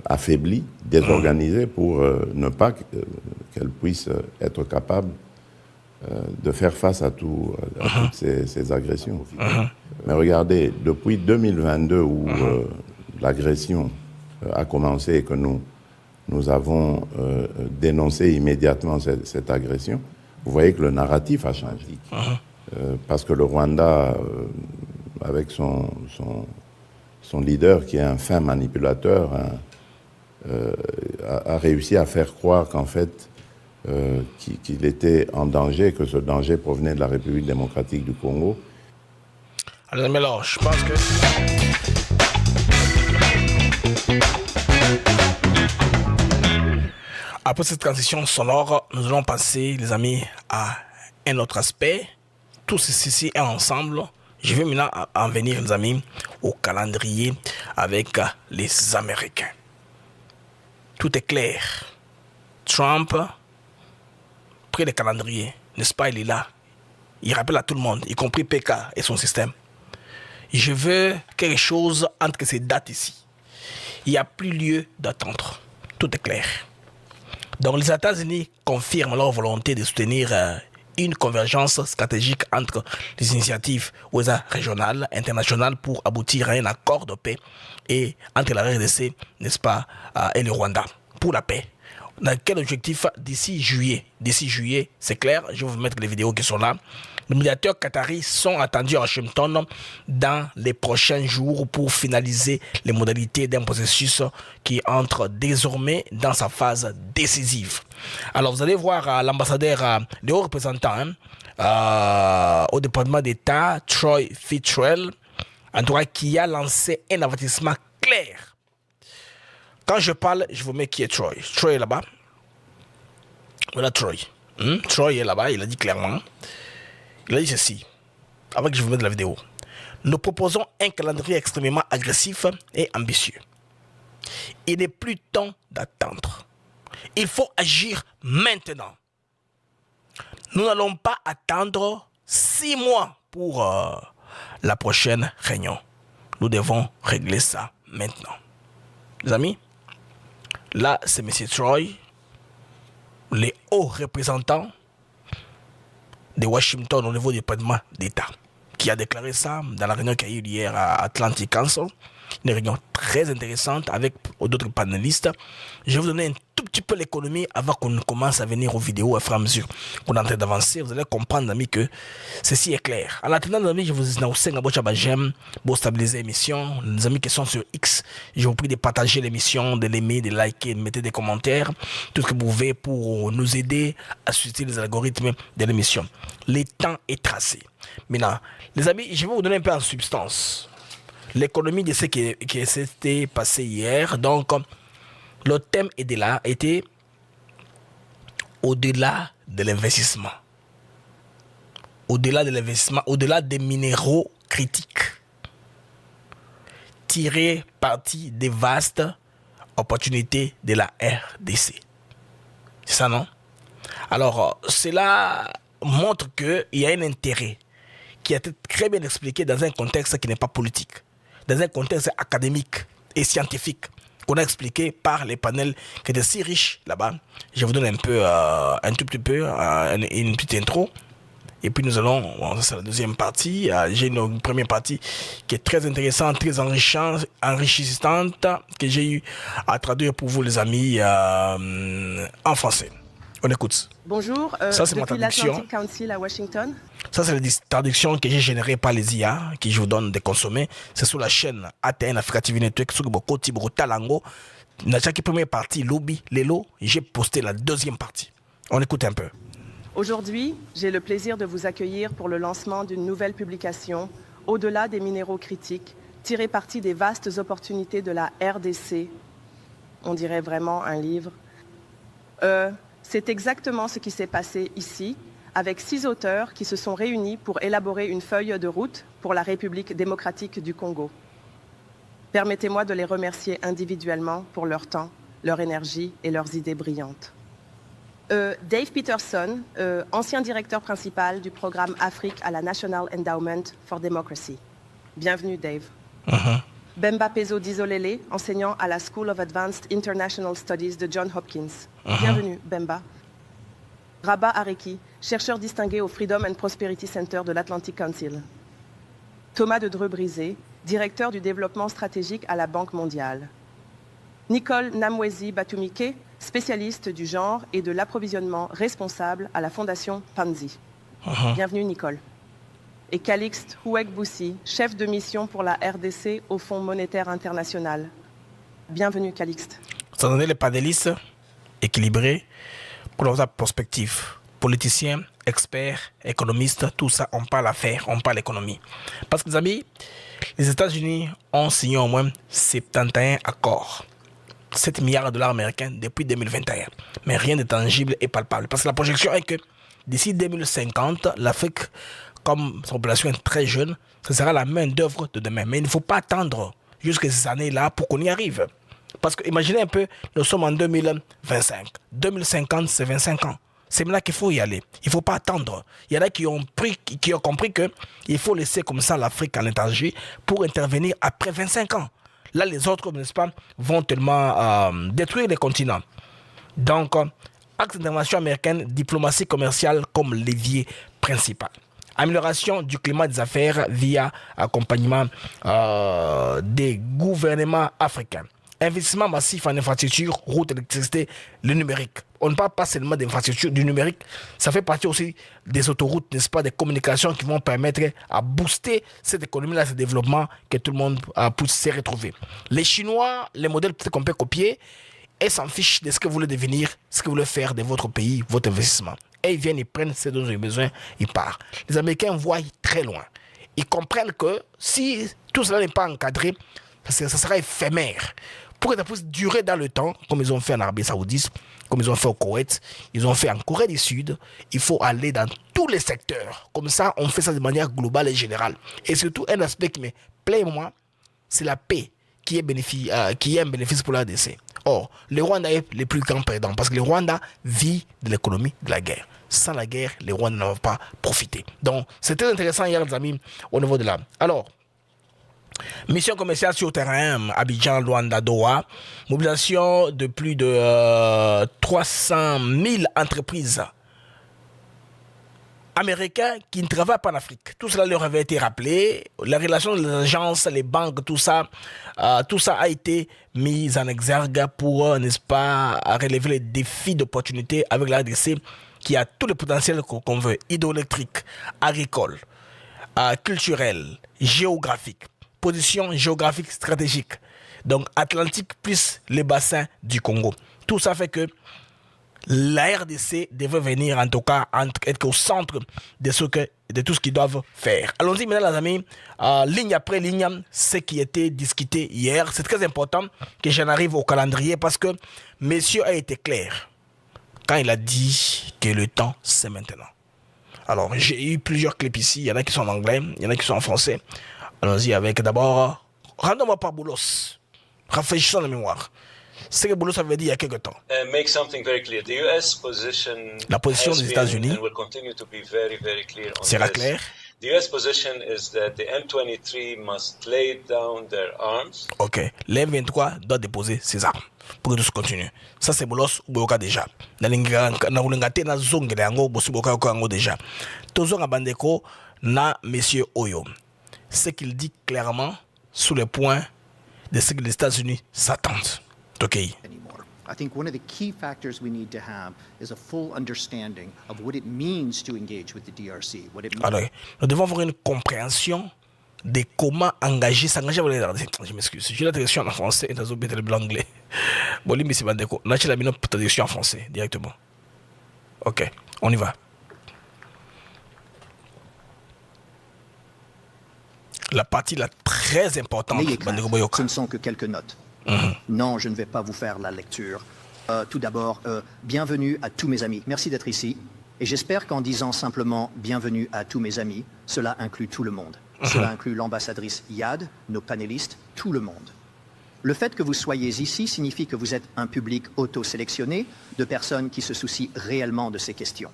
Affaibli, désorganisé pour ne pas qu'elle puisse être capable de faire face à toutes ces agressions. Mais regardez, depuis 2022 où l'agression a commencé et que nous avons dénoncé immédiatement cette agression, vous voyez que le narratif a changé. Parce que le Rwanda, avec son leader qui est un fin manipulateur, a réussi à faire croire qu'en fait, qu'il était en danger, que ce danger provenait de la République démocratique du Congo. Alors, je pense que... Après cette transition sonore, nous allons passer, les amis, à un autre aspect. Tout ceci est ensemble. Je vais maintenant en venir, les amis, au calendrier avec les Américains. Tout est clair. Trump... Pris le calendrier, n'est-ce pas, il est là. Il rappelle à tout le monde, y compris PK et son système. Je veux quelque chose entre ces dates ici. Il n'y a plus lieu d'attendre. Tout est clair. Donc les États-Unis confirment leur volonté de soutenir une convergence stratégique entre les initiatives régionales, internationales pour aboutir à un accord de paix et entre la RDC, n'est-ce pas, et le Rwanda, pour la paix. Dans quel objectif? D'ici juillet, c'est clair, je vais vous mettre les vidéos qui sont là. Les médiateurs qataris sont attendus à Washington dans les prochains jours pour finaliser les modalités d'un processus qui entre désormais dans sa phase décisive. Alors vous allez voir l'ambassadeur, le haut représentant au département d'État, Troy Fitzgerald, en tout cas qui a lancé un avertissement clair. Quand je parle, je vous mets qui est Troy. Troy est là-bas. Voilà Troy. Troy est là-bas, il a dit clairement. Il a dit ceci, avant que je vous mette la vidéo. Nous proposons un calendrier extrêmement agressif et ambitieux. Il n'est plus temps d'attendre. Il faut agir maintenant. Nous n'allons pas attendre 6 mois pour la prochaine réunion. Nous devons régler ça maintenant. Les amis, là, c'est M. Troy, les hauts représentants de Washington au niveau du département d'État, qui a déclaré ça dans la réunion qu'il y a eu hier à Atlantic Council. Une réunion très intéressante avec d'autres panélistes. Je vais vous donner un tout petit peu l'économie avant qu'on commence à venir aux vidéos à fur et à mesure qu'on est en train d'avancer. Vous allez comprendre, amis, que ceci est clair. En attendant, amis, je vous invite à j'aime pour stabiliser l'émission. Les amis qui sont sur X, je vous prie de partager l'émission, de l'aimer, de liker, de mettre des commentaires, tout ce que vous pouvez pour nous aider à susciter les algorithmes de l'émission. Le temps est tracé. Maintenant, les amis, je vais vous donner un peu en substance l'économie de ce qui s'était passé hier. Donc, le thème était au-delà de l'investissement. Au-delà de l'investissement, au-delà des minéraux critiques. Tirer parti des vastes opportunités de la RDC. C'est ça, non? Alors, cela montre qu'il y a un intérêt qui a été très bien expliqué dans un contexte qui n'est pas politique, dans un contexte académique et scientifique qu'on a expliqué par les panels qui étaient si riches là-bas. Je vous donne un tout petit peu, une petite intro. Et puis nous allons, bon, ça c'est la deuxième partie. J'ai une première partie qui est très intéressante, très enrichissante, que j'ai eu à traduire pour vous les amis en français. On écoute. Bonjour, ça, c'est depuis l'Atlantic Council à Washington. Ça, c'est la traduction que j'ai générée par les IA, qui je vous donne de consommer. C'est sur la chaîne ATN Africa TV Network, sur Bokoti, Talango. Dans chaque première partie, Lobby, Lelo, j'ai posté la deuxième partie. On écoute un peu. Aujourd'hui, j'ai le plaisir de vous accueillir pour le lancement d'une nouvelle publication, Au-delà des minéraux critiques, tirer parti des vastes opportunités de la RDC. On dirait vraiment un livre. C'est exactement ce qui s'est passé ici, avec 6 auteurs qui se sont réunis pour élaborer une feuille de route pour la République démocratique du Congo. Permettez-moi de les remercier individuellement pour leur temps, leur énergie et leurs idées brillantes. Dave Peterson, ancien directeur principal du programme Afrique à la National Endowment for Democracy. Bienvenue, Dave. Bemba Pezo Dizolele, enseignant à la School of Advanced International Studies de Johns Hopkins. Bienvenue, Bemba. Rabah Areki, chercheur distingué au Freedom and Prosperity Center de l'Atlantic Council. Thomas de Dreux-Brisé, directeur du développement stratégique à la Banque mondiale. Nicole Namwezi Batumike, spécialiste du genre et de l'approvisionnement responsable à la Fondation Panzi. Bienvenue, Nicole. Et Calixte Houek-Boussi, chef de mission pour la RDC au Fonds monétaire international. Bienvenue, Calixte. Ça donnait les panélistes équilibrés pour leur perspective. Politiciens, experts, économistes, tout ça, on parle affaires, on parle économie. Parce que, les amis, les États-Unis ont signé au moins 71 accords. 7 milliards de dollars américains depuis 2021. Mais rien de tangible et palpable. Parce que la projection est que d'ici 2050, l'Afrique, comme sa population est très jeune, ce sera la main-d'œuvre de demain. Mais il ne faut pas attendre jusqu'à ces années-là pour qu'on y arrive. Parce que imaginez un peu, nous sommes en 2025. 2050, c'est 25 ans. C'est là qu'il faut y aller. Il ne faut pas attendre. Il y en a qui ont compris qu'il faut laisser comme ça l'Afrique à l'étranger pour intervenir après 25 ans. Là, les autres, n'est-ce pas, vont tellement détruire les continents. Donc, axe d'intervention américaine, diplomatie commerciale comme levier principal. Amélioration du climat des affaires via accompagnement des gouvernements africains. Investissement massif en infrastructure, route, électricité, le numérique. On ne parle pas seulement d'infrastructure, du numérique. Ça fait partie aussi des autoroutes, n'est-ce pas, des communications qui vont permettre à booster cette économie-là, ce développement, que tout le monde puisse se retrouver. Les Chinois, les modèles peut-être qu'on peut copier, ils s'en fichent de ce que vous voulez devenir, ce que vous voulez faire de votre pays, votre investissement. Et ils viennent, ils prennent ce dont ils ont besoin, ils partent. Les Américains voient très loin. Ils comprennent que si tout cela n'est pas encadré, ça sera éphémère. Pour que ça puisse durer dans le temps, comme ils ont fait en Arabie Saoudite, comme ils ont fait au Koweït, ils ont fait en Corée du Sud, il faut aller dans tous les secteurs. Comme ça, on fait ça de manière globale et générale. Et surtout, un aspect qui me plaît, moi, c'est la paix qui est un bénéfice pour la RDC. Or, le Rwanda est le plus grand perdant parce que le Rwanda vit de l'économie de la guerre. Sans la guerre, le Rwanda ne va pas profiter. Donc, c'est très intéressant hier, les amis, au niveau de là. Alors, mission commerciale sur terrain, Abidjan, Luanda, Doha. Mobilisation de plus de 300 000 entreprises américains qui ne travaillent pas en Afrique. Tout cela leur avait été rappelé. La relation des agences, les banques, tout ça a été mis en exergue pour, n'est-ce pas, relever les défis d'opportunité avec la RDC qui a tout le potentiel qu'on veut, hydroélectrique, agricole, culturel, géographique, position géographique stratégique. Donc Atlantique plus les bassins du Congo. Tout ça fait que la RDC devait venir en tout cas être au centre de tout ce qu'ils doivent faire. Allons-y maintenant les amis, ligne après ligne, ce qui était discuté hier. C'est très important que j'en arrive au calendrier parce que monsieur a été clair quand il a dit que le temps c'est maintenant. Alors j'ai eu plusieurs clips ici, il y en a qui sont en anglais, il y en a qui sont en français. Allons-y avec d'abord, rendons-moi par Boulos, rafraîchissons la mémoire. C'est que Boulos avait dit il y a quelque temps. Make something very clear. The US position la position des États-Unis sera claire. The US position is that the M23 must lay down their arms. Ok, les M23 doit déposer ses armes pour que tout se continue. Ça c'est Boulos ou Boyoka déjà. Na ulingate na zongele yango bosu Boyoka yango déjà. Tozonga bandeko na monsieur Oyo. Ce qu'il dit clairement sous le point de ce que les États-Unis s'attendent. Okay. I think one of the key factors we need to have is a full understanding of what it means to engage with the DRC. What it means. Alors, nous devons avoir une compréhension de comment s'engager avec les RDC. Je m'excuse, j'ai la traduction en français et dans le anglais. Bon, lui, c'est bandeko. Là, j'ai la traduction en français directement. Ok, on y va. La partie la très importante. Ce ne sont que quelques notes. Non, je ne vais pas vous faire la lecture. Tout d'abord, bienvenue à tous mes amis. Merci d'être ici. Et j'espère qu'en disant simplement bienvenue à tous mes amis, cela inclut tout le monde. Cela inclut l'ambassadrice Yad, nos panélistes, tout le monde. Le fait que vous soyez ici signifie que vous êtes un public auto-sélectionné de personnes qui se soucient réellement de ces questions.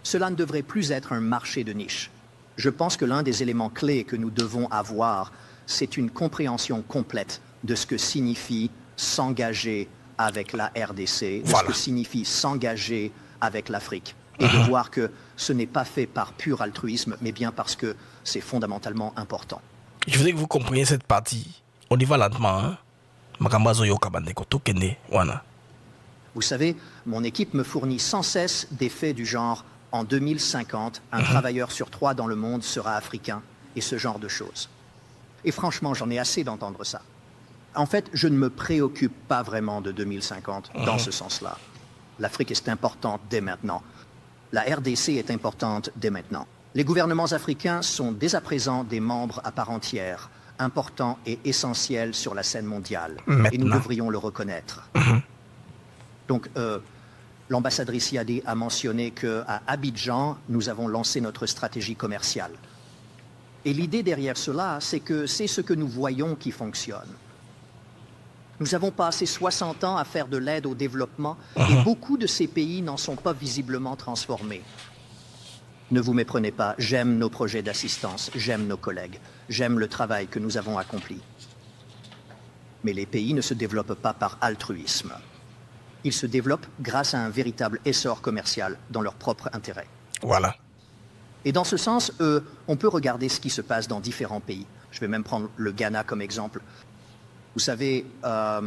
Cela ne devrait plus être un marché de niche. Je pense que l'un des éléments clés que nous devons avoir, c'est une compréhension complète de ce que signifie s'engager avec la RDC, de ce que signifie s'engager avec l'Afrique. Et de voir que ce n'est pas fait par pur altruisme, mais bien parce que c'est fondamentalement important. Je voudrais que vous compreniez cette partie. On y va lentement. Vous savez, mon équipe me fournit sans cesse des faits du genre « En 2050, un travailleur sur 3 dans le monde sera africain » et ce genre de choses. Et franchement, j'en ai assez d'entendre ça. En fait, je ne me préoccupe pas vraiment de 2050 dans ce sens-là. L'Afrique est importante dès maintenant. La RDC est importante dès maintenant. Les gouvernements africains sont dès à présent des membres à part entière, importants et essentiels sur la scène mondiale. Et nous devrions le reconnaître. Donc, l'ambassadrice Yadé a mentionné qu'à Abidjan, nous avons lancé notre stratégie commerciale. Et l'idée derrière cela, c'est que c'est ce que nous voyons qui fonctionne. Nous avons passé 60 ans à faire de l'aide au développement et beaucoup de ces pays n'en sont pas visiblement transformés. Ne vous méprenez pas, j'aime nos projets d'assistance, j'aime nos collègues, j'aime le travail que nous avons accompli. Mais les pays ne se développent pas par altruisme. Ils se développent grâce à un véritable essor commercial dans leur propre intérêt. Voilà. Et dans ce sens, on peut regarder ce qui se passe dans différents pays. Je vais même prendre le Ghana comme exemple. Vous savez, à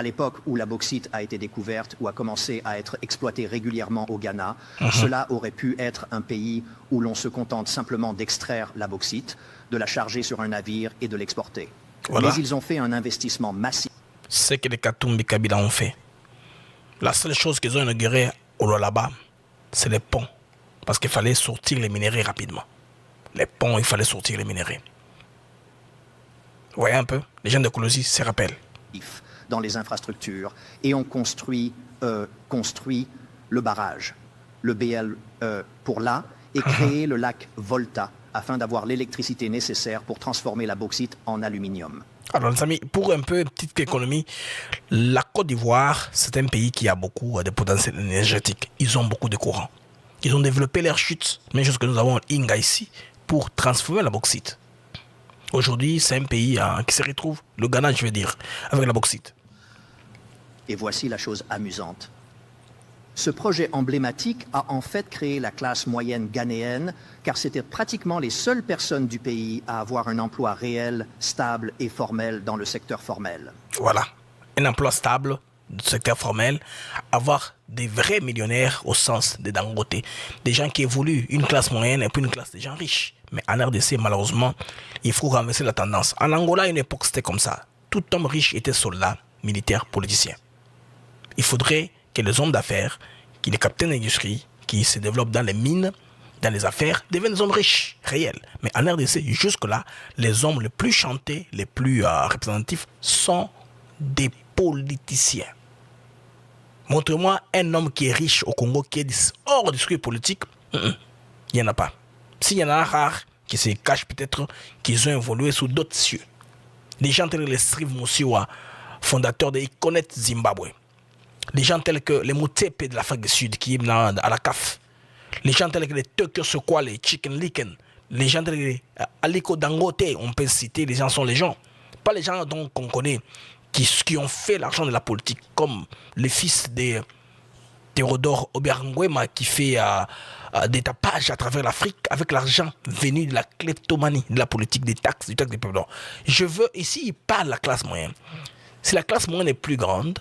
l'époque où la bauxite a été découverte ou a commencé à être exploitée régulièrement au Ghana, cela aurait pu être un pays où l'on se contente simplement d'extraire la bauxite, de la charger sur un navire et de l'exporter. Voilà. Mais ils ont fait un investissement massif. C'est ce que les Katumbi Kabila ont fait. La seule chose qu'ils ont inaugurée là-bas, c'est les ponts. Parce qu'il fallait sortir les minéraux rapidement. Les ponts, il fallait sortir les minéraux. Vous voyez un peu, les gens de Koulouzi se rappellent. Dans les infrastructures, et on construit le barrage, le BL pour là, et créer le lac Volta, afin d'avoir l'électricité nécessaire pour transformer la bauxite en aluminium. Alors, les amis, pour un peu petite économie, la Côte d'Ivoire, c'est un pays qui a beaucoup de potentiel énergétique. Ils ont beaucoup de courant. Ils ont développé leur chute, même chose que nous avons en Inga ici, pour transformer la bauxite. Aujourd'hui, c'est un pays qui se retrouve, le Ghana, je veux dire, avec la bauxite. Et voici la chose amusante. Ce projet emblématique a en fait créé la classe moyenne ghanéenne, car c'était pratiquement les seules personnes du pays à avoir un emploi réel, stable et formel dans le secteur formel. Voilà, un emploi stable du secteur formel, avoir des vrais millionnaires au sens de Dangote, des gens qui évoluent, une classe moyenne et puis une classe de gens riches. Mais en RDC, malheureusement, il faut renverser la tendance. En Angola, à une époque, c'était comme ça. Tout homme riche était soldat, militaire, politicien. Il faudrait que les hommes d'affaires, qui les capitaines d'industrie, qui se développent dans les mines, dans les affaires, deviennent des hommes riches, réels. Mais en RDC, jusque-là, les hommes les plus chantés, les plus représentatifs sont des politiciens. Montre-moi un homme qui est riche au Congo, qui est hors du circuit politique. Il n'y en a pas. S'il y en a un rare, qui se cachent peut-être qu'ils ont évolué sous d'autres cieux. Des gens tels que les Steve Musiwa, fondateur de Iconet Zimbabwe. Les gens tels que les Mutepe de l'Afrique du Sud, qui est à la CAF. Les gens tels que les Tokyo Sokwa, les Chicken Licken. Les gens tels que les Aliko Dangote, on peut citer, les gens sont les gens. Pas les gens qu'on connaît, qui ont fait l'argent de la politique, comme les fils de Théodore Obiangwema, qui fait des tapages à travers l'Afrique avec l'argent venu de la kleptomanie, de la politique des taxes, du taxe des peuples. Je veux, ici, il parle de la classe moyenne. Si la classe moyenne est plus grande,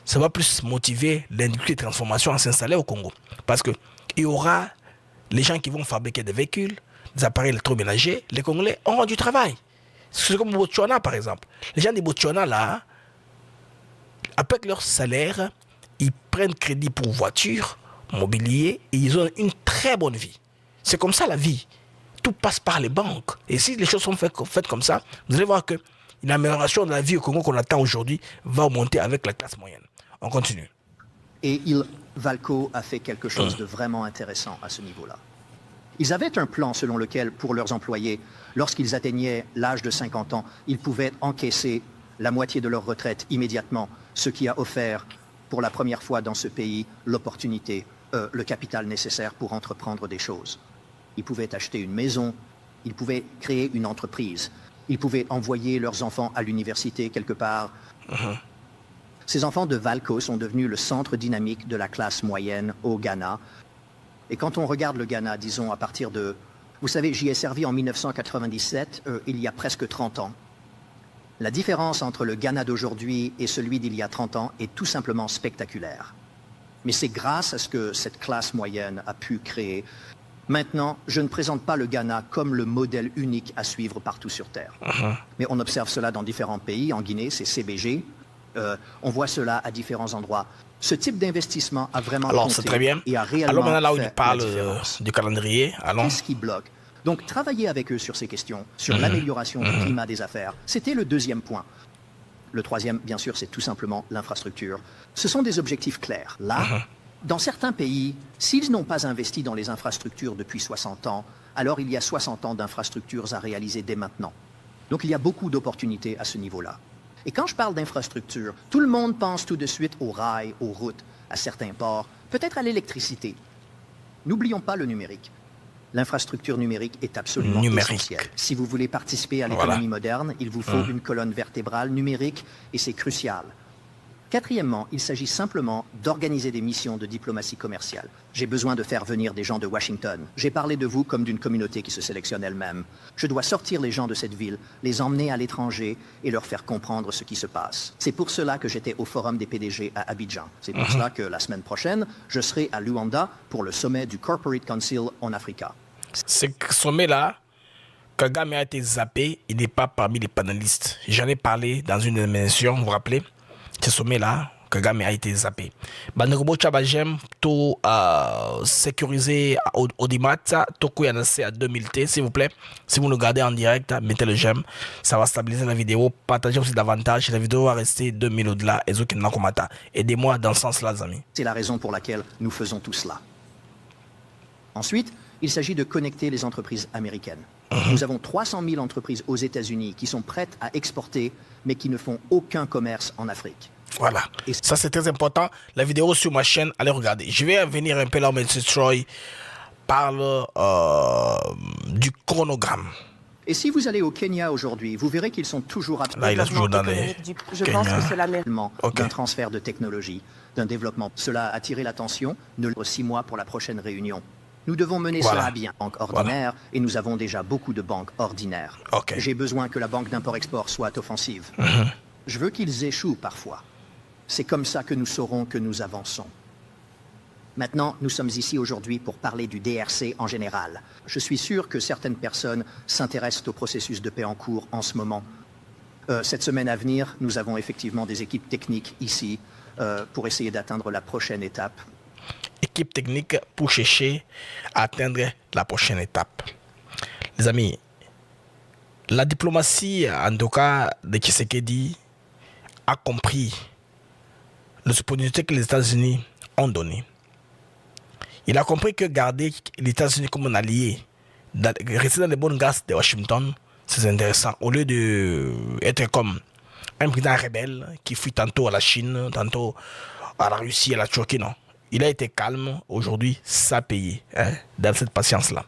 ça va plus motiver l'industrie de transformation à s'installer au Congo. Parce qu'il y aura les gens qui vont fabriquer des véhicules, des appareils électroménagers, les Congolais auront du travail. C'est comme Botswana, par exemple. Les gens de Botswana, là, avec leur salaire, ils prennent crédit pour voiture, mobilier, et ils ont une très bonne vie. C'est comme ça la vie. Tout passe par les banques. Et si les choses sont faites comme ça, vous allez voir que l'amélioration de la vie au Congo qu'on attend aujourd'hui va augmenter avec la classe moyenne. On continue. Et Valco a fait quelque chose de vraiment intéressant à ce niveau-là. Ils avaient un plan selon lequel, pour leurs employés, lorsqu'ils atteignaient l'âge de 50 ans, ils pouvaient encaisser la moitié de leur retraite immédiatement, ce qui a offert, pour la première fois dans ce pays, l'opportunité, le capital nécessaire pour entreprendre des choses. Ils pouvaient acheter une maison, ils pouvaient créer une entreprise, ils pouvaient envoyer leurs enfants à l'université quelque part. Ces enfants de Valco sont devenus le centre dynamique de la classe moyenne au Ghana. Et quand on regarde le Ghana, disons à partir de... Vous savez, j'y ai servi en 1997, il y a presque 30 ans. La différence entre le Ghana d'aujourd'hui et celui d'il y a 30 ans est tout simplement spectaculaire. Mais c'est grâce à ce que cette classe moyenne a pu créer. Maintenant, je ne présente pas le Ghana comme le modèle unique à suivre partout sur Terre. Mais on observe cela dans différents pays. En Guinée, c'est CBG. On voit cela à différents endroits. Ce type d'investissement a vraiment compté très bien. Et a réellement Alors maintenant, là où fait il parle la différence. du calendrier, allons. Qu'est-ce qui bloque? Donc, travailler avec eux sur ces questions, sur l'amélioration du climat des affaires, c'était le deuxième point. Le troisième, bien sûr, c'est tout simplement l'infrastructure. Ce sont des objectifs clairs. Là, dans certains pays, s'ils n'ont pas investi dans les infrastructures depuis 60 ans, alors il y a 60 ans d'infrastructures à réaliser dès maintenant. Donc, il y a beaucoup d'opportunités à ce niveau-là. Et quand je parle d'infrastructure, tout le monde pense tout de suite aux rails, aux routes, à certains ports, peut-être à l'électricité. N'oublions pas le numérique. L'infrastructure numérique est absolument essentielle. Si vous voulez participer à l'économie moderne, il vous faut une colonne vertébrale numérique et c'est crucial. Quatrièmement, il s'agit simplement d'organiser des missions de diplomatie commerciale. J'ai besoin de faire venir des gens de Washington. J'ai parlé de vous comme d'une communauté qui se sélectionne elle-même. Je dois sortir les gens de cette ville, les emmener à l'étranger et leur faire comprendre ce qui se passe. C'est pour cela que j'étais au Forum des PDG à Abidjan. C'est pour cela que la semaine prochaine, je serai à Luanda pour le sommet du Corporate Council en Afrique. Ce sommet-là, Kagame a été zappé, il n'est pas parmi les panélistes. J'en ai parlé dans une émission, vous vous rappelez? Ce sommet-là, Kagame a été zappé. Bandrobo Tchabajem, tout sécurisé Audimat, tout Kouyanase à 2000T, s'il vous plaît. Si vous nous regardez en direct, mettez le j'aime. Ça va stabiliser la vidéo. Partagez aussi davantage. La vidéo va rester 2000 au-delà. Aidez-moi dans ce sens-là, les amis. C'est la raison pour laquelle nous faisons tout cela. Ensuite, il s'agit de connecter les entreprises américaines. Nous avons 300 000 entreprises aux États-Unis qui sont prêtes à exporter, mais qui ne font aucun commerce en Afrique. Voilà, ça c'est très important. La vidéo sur ma chaîne, allez regarder. Je vais venir un peu là où M. Troy parle du chronogramme. Et si vous allez au Kenya aujourd'hui, vous verrez qu'ils sont toujours Là, il a toujours dans les Je pense que cela mérite d'un transfert de technologie, d'un développement. Cela a attiré l'attention de 6 mois pour la prochaine réunion. Nous devons mener cela à bien, banque ordinaire, et nous avons déjà beaucoup de banques ordinaires. J'ai besoin que la banque d'import-export soit offensive. Je veux qu'ils échouent parfois. C'est comme ça que nous saurons que nous avançons. Maintenant, nous sommes ici aujourd'hui pour parler du DRC en général. Je suis sûr que certaines personnes s'intéressent au processus de paix en cours en ce moment. Cette semaine à venir, nous avons effectivement des équipes techniques ici pour essayer d'atteindre la prochaine étape. Équipe technique pour chercher à atteindre la prochaine étape. Les amis, la diplomatie, en tout cas de Tshisekedi, a compris l'opportunité que les États-Unis ont donnée. Il a compris que garder les États-Unis comme un allié, rester dans les bonnes grâces de Washington, c'est intéressant. Au lieu d'être comme un président rebelle qui fuit tantôt à la Chine, tantôt à la Russie, à la Turquie, non. Il a été calme. Aujourd'hui, ça a payé dans cette patience-là.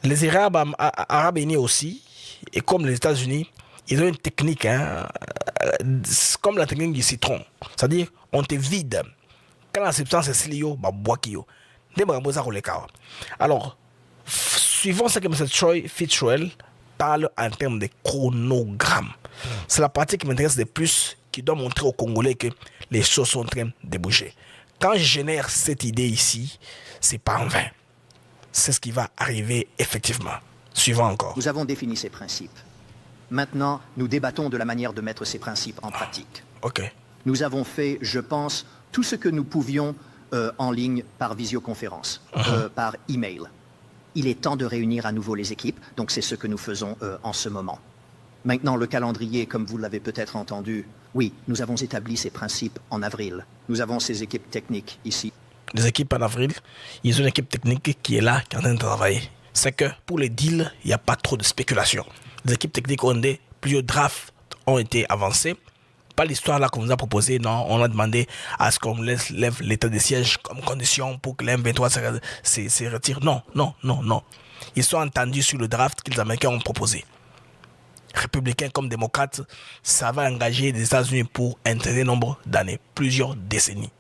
Les Arabes Unis aussi, et comme les États-Unis, ils ont une technique, comme la technique du citron. C'est-à-dire, on te vide. Quand la substance est slio, bah boakio. Alors, suivant ce que M. Troy Fitzgerald parle en termes de chronogramme. C'est la partie qui m'intéresse le plus, qui doit montrer aux Congolais que les choses sont en train de bouger. Quand je génère cette idée ici, c'est pas en vain. C'est ce qui va arriver effectivement. Suivant encore. Nous avons défini ces principes. Maintenant, nous débattons de la manière de mettre ces principes en pratique. Nous avons fait, je pense, tout ce que nous pouvions en ligne par visioconférence, par email. Il est temps de réunir à nouveau les équipes, donc c'est ce que nous faisons en ce moment. Maintenant, le calendrier, comme vous l'avez peut-être entendu, oui, nous avons établi ces principes en avril. Nous avons ces équipes techniques ici. Les équipes en avril, ils ont une équipe technique qui est là, qui est en train de travailler. C'est que pour les deals, il n'y a pas trop de spéculation. Les équipes techniques ont des plusieurs drafts ont été avancés. Pas l'histoire là qu'on nous a proposé, non. On a demandé à ce qu'on lève l'état de siège comme condition pour que l'M23 se retire. Non. Ils sont entendus sur le draft que les Américains ont proposé. Républicains comme démocrates, ça va engager les États-Unis pour un très nombre d'années, plusieurs décennies.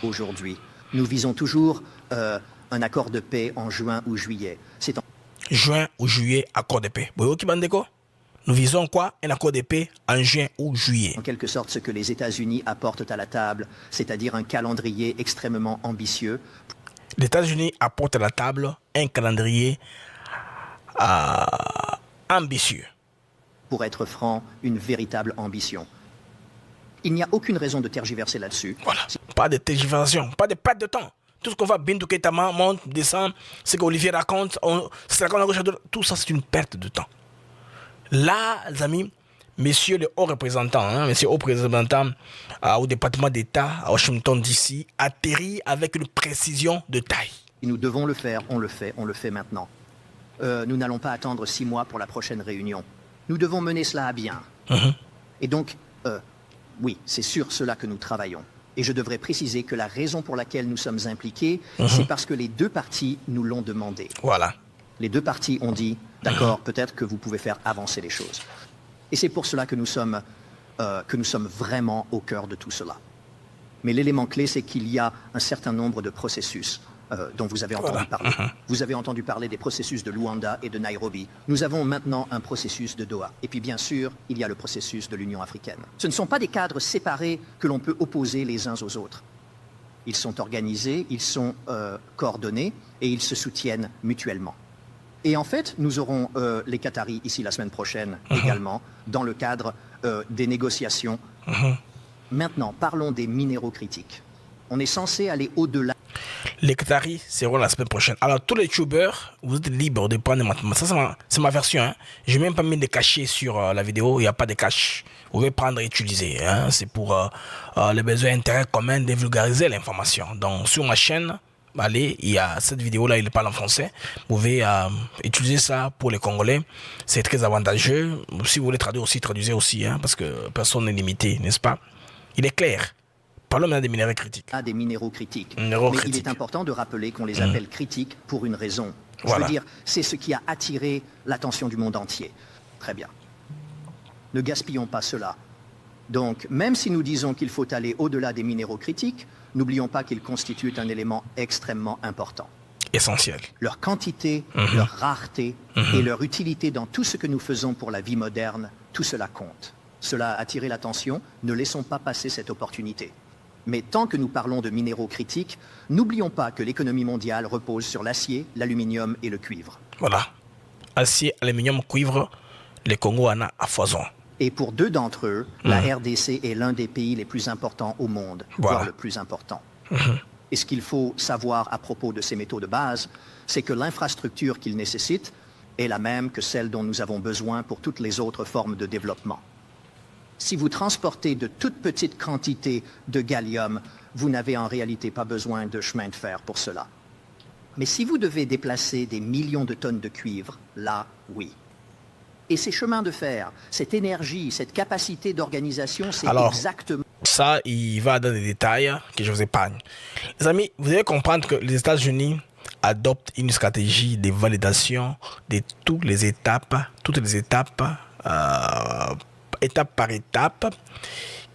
Aujourd'hui, nous visons toujours un accord de paix en juin ou juillet. C'est en juin ou juillet, accord de paix. Nous visons quoi? Un accord de paix en juin ou juillet. En quelque sorte, ce que les États-Unis apportent à la table, c'est-à-dire un calendrier extrêmement ambitieux. Les États-Unis apportent à la table un calendrier ambitieux. Pour être franc, une véritable ambition. Il n'y a aucune raison de tergiverser là-dessus. Voilà. Pas de tergiversation, pas de perte de temps. Tout ce qu'on va, Bintou Keïta monte, descend, ce qu'Olivier raconte, tout ça c'est une perte de temps. Là, les amis, messieurs les hauts représentants, messieurs hauts représentants au département d'État à Washington DC, atterrit avec une précision de taille. Nous devons le faire, on le fait maintenant. Nous n'allons pas attendre 6 mois pour la prochaine réunion. Nous devons mener cela à bien. Et donc, oui, c'est sur cela que nous travaillons. Et je devrais préciser que la raison pour laquelle nous sommes impliqués, c'est parce que les deux parties nous l'ont demandé. Voilà. Les deux parties ont dit, d'accord, peut-être que vous pouvez faire avancer les choses. Et c'est pour cela que nous sommes vraiment au cœur de tout cela. Mais l'élément clé, c'est qu'il y a un certain nombre de processus dont vous avez entendu parler. Vous avez entendu parler des processus de Luanda et de Nairobi. Nous avons maintenant un processus de Doha. Et puis bien sûr, il y a le processus de l'Union africaine. Ce ne sont pas des cadres séparés que l'on peut opposer les uns aux autres. Ils sont organisés, ils sont coordonnés et ils se soutiennent mutuellement. Et en fait, nous aurons les Qataris ici la semaine prochaine également, dans le cadre des négociations. Maintenant, parlons des minéraux critiques. On est censé aller au-delà. Les Qataris seront la semaine prochaine. Alors, tous les tubeurs, vous êtes libres de prendre maintenant. Ça, c'est ma version. Je n'ai même pas mis de cachet sur la vidéo. Il n'y a pas de cache. Vous pouvez prendre et utiliser. C'est pour les besoins et intérêts communs de vulgariser l'information. Donc, sur ma chaîne, allez, il y a cette vidéo-là, il parle en français. Vous pouvez utiliser ça pour les Congolais. C'est très avantageux. Si vous voulez traduire aussi, traduisez aussi, hein, parce que personne n'est limité, n'est-ce pas? Il est clair. Parlons maintenant des minéraux critiques. Des minéraux critiques. Mais critiques. Il est important de rappeler qu'on les appelle critiques pour une raison. Je Voilà. veux dire, c'est ce qui a attiré l'attention du monde entier. Très bien. Ne gaspillons pas cela. Donc, même si nous disons qu'il faut aller au-delà des minéraux critiques, n'oublions pas qu'ils constituent un élément extrêmement important. Essentiel. Leur quantité, leur rareté et leur utilité dans tout ce que nous faisons pour la vie moderne, tout cela compte. Cela a attiré l'attention, ne laissons pas passer cette opportunité. Mais tant que nous parlons de minéraux critiques, n'oublions pas que l'économie mondiale repose sur l'acier, l'aluminium et le cuivre. Voilà. Acier, aluminium, cuivre, les Congo en a à foison. Et pour 2 d'entre eux, la RDC est l'un des pays les plus importants au monde, voire le plus important. Et ce qu'il faut savoir à propos de ces métaux de base, c'est que l'infrastructure qu'ils nécessitent est la même que celle dont nous avons besoin pour toutes les autres formes de développement. Si vous transportez de toutes petites quantités de gallium, vous n'avez en réalité pas besoin de chemin de fer pour cela. Mais si vous devez déplacer des millions de tonnes de cuivre, là, oui. Et ces chemins de fer, cette énergie, cette capacité d'organisation, c'est exactement... Ça, il va dans des détails que je vous épargne. Les amis, vous devez comprendre que les États-Unis adoptent une stratégie de validation de toutes les étapes, étape par étape,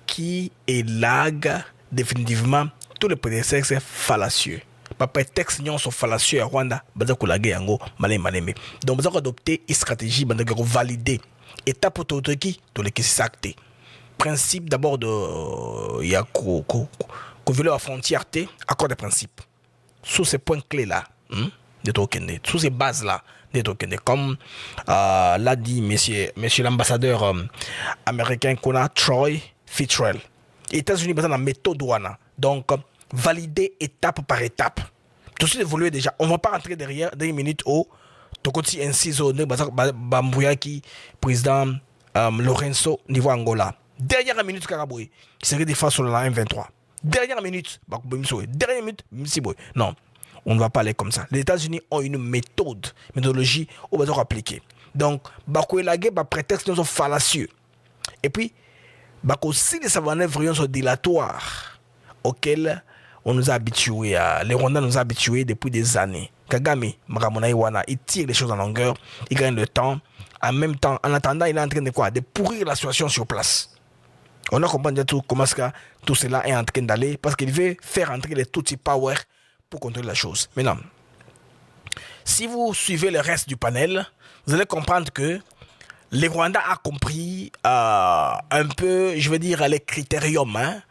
qui élague définitivement tous les prétextes fallacieux. Pas prétexte non sont fallacieux à Rwanda, baza kolage yango maleme. Donc baza adopter une stratégie baza valider étape pour tout qui tous les qui s'acter. Principe d'abord de il y a qu'on violer la frontière T, accord de principe. Sous ces points clés là, de Tokende, sous ces bases là de Tokende, comme l'a dit monsieur l'ambassadeur américain qu'on a Troy Fitzgerald. Les États-Unis basent dans la méthode douane. Donc valider étape par étape. Tout ça évolué déjà. On ne va pas rentrer derrière 10 minutes au Tokoti Inciso Bambouyaki, président Lorenzo niveau Angola. Dernière minute Karaboué, qui serait des fois sur la M23. Dernière minute, non, on ne va pas aller comme ça. Les États-Unis ont une méthodologie où on va appliquer. Donc, Bakouelage, prétexte nous sont fallacieux. Et puis, aussi les savaneurs sont dilatoires auxquels on nous a habitués. Les Rwandais nous ont habitués depuis des années. Kagame, Maramonaïwana, il tire les choses en longueur, il gagne le temps. En même temps, en attendant, il est en train de quoi? De pourrir la situation sur place. On a compris comment tout cela est en train d'aller parce qu'il veut faire entrer les Tutsi Power pour contrôler la chose. Maintenant, si vous suivez le reste du panel, vous allez comprendre que les Rwandais a compris un peu, je veux dire, les critériums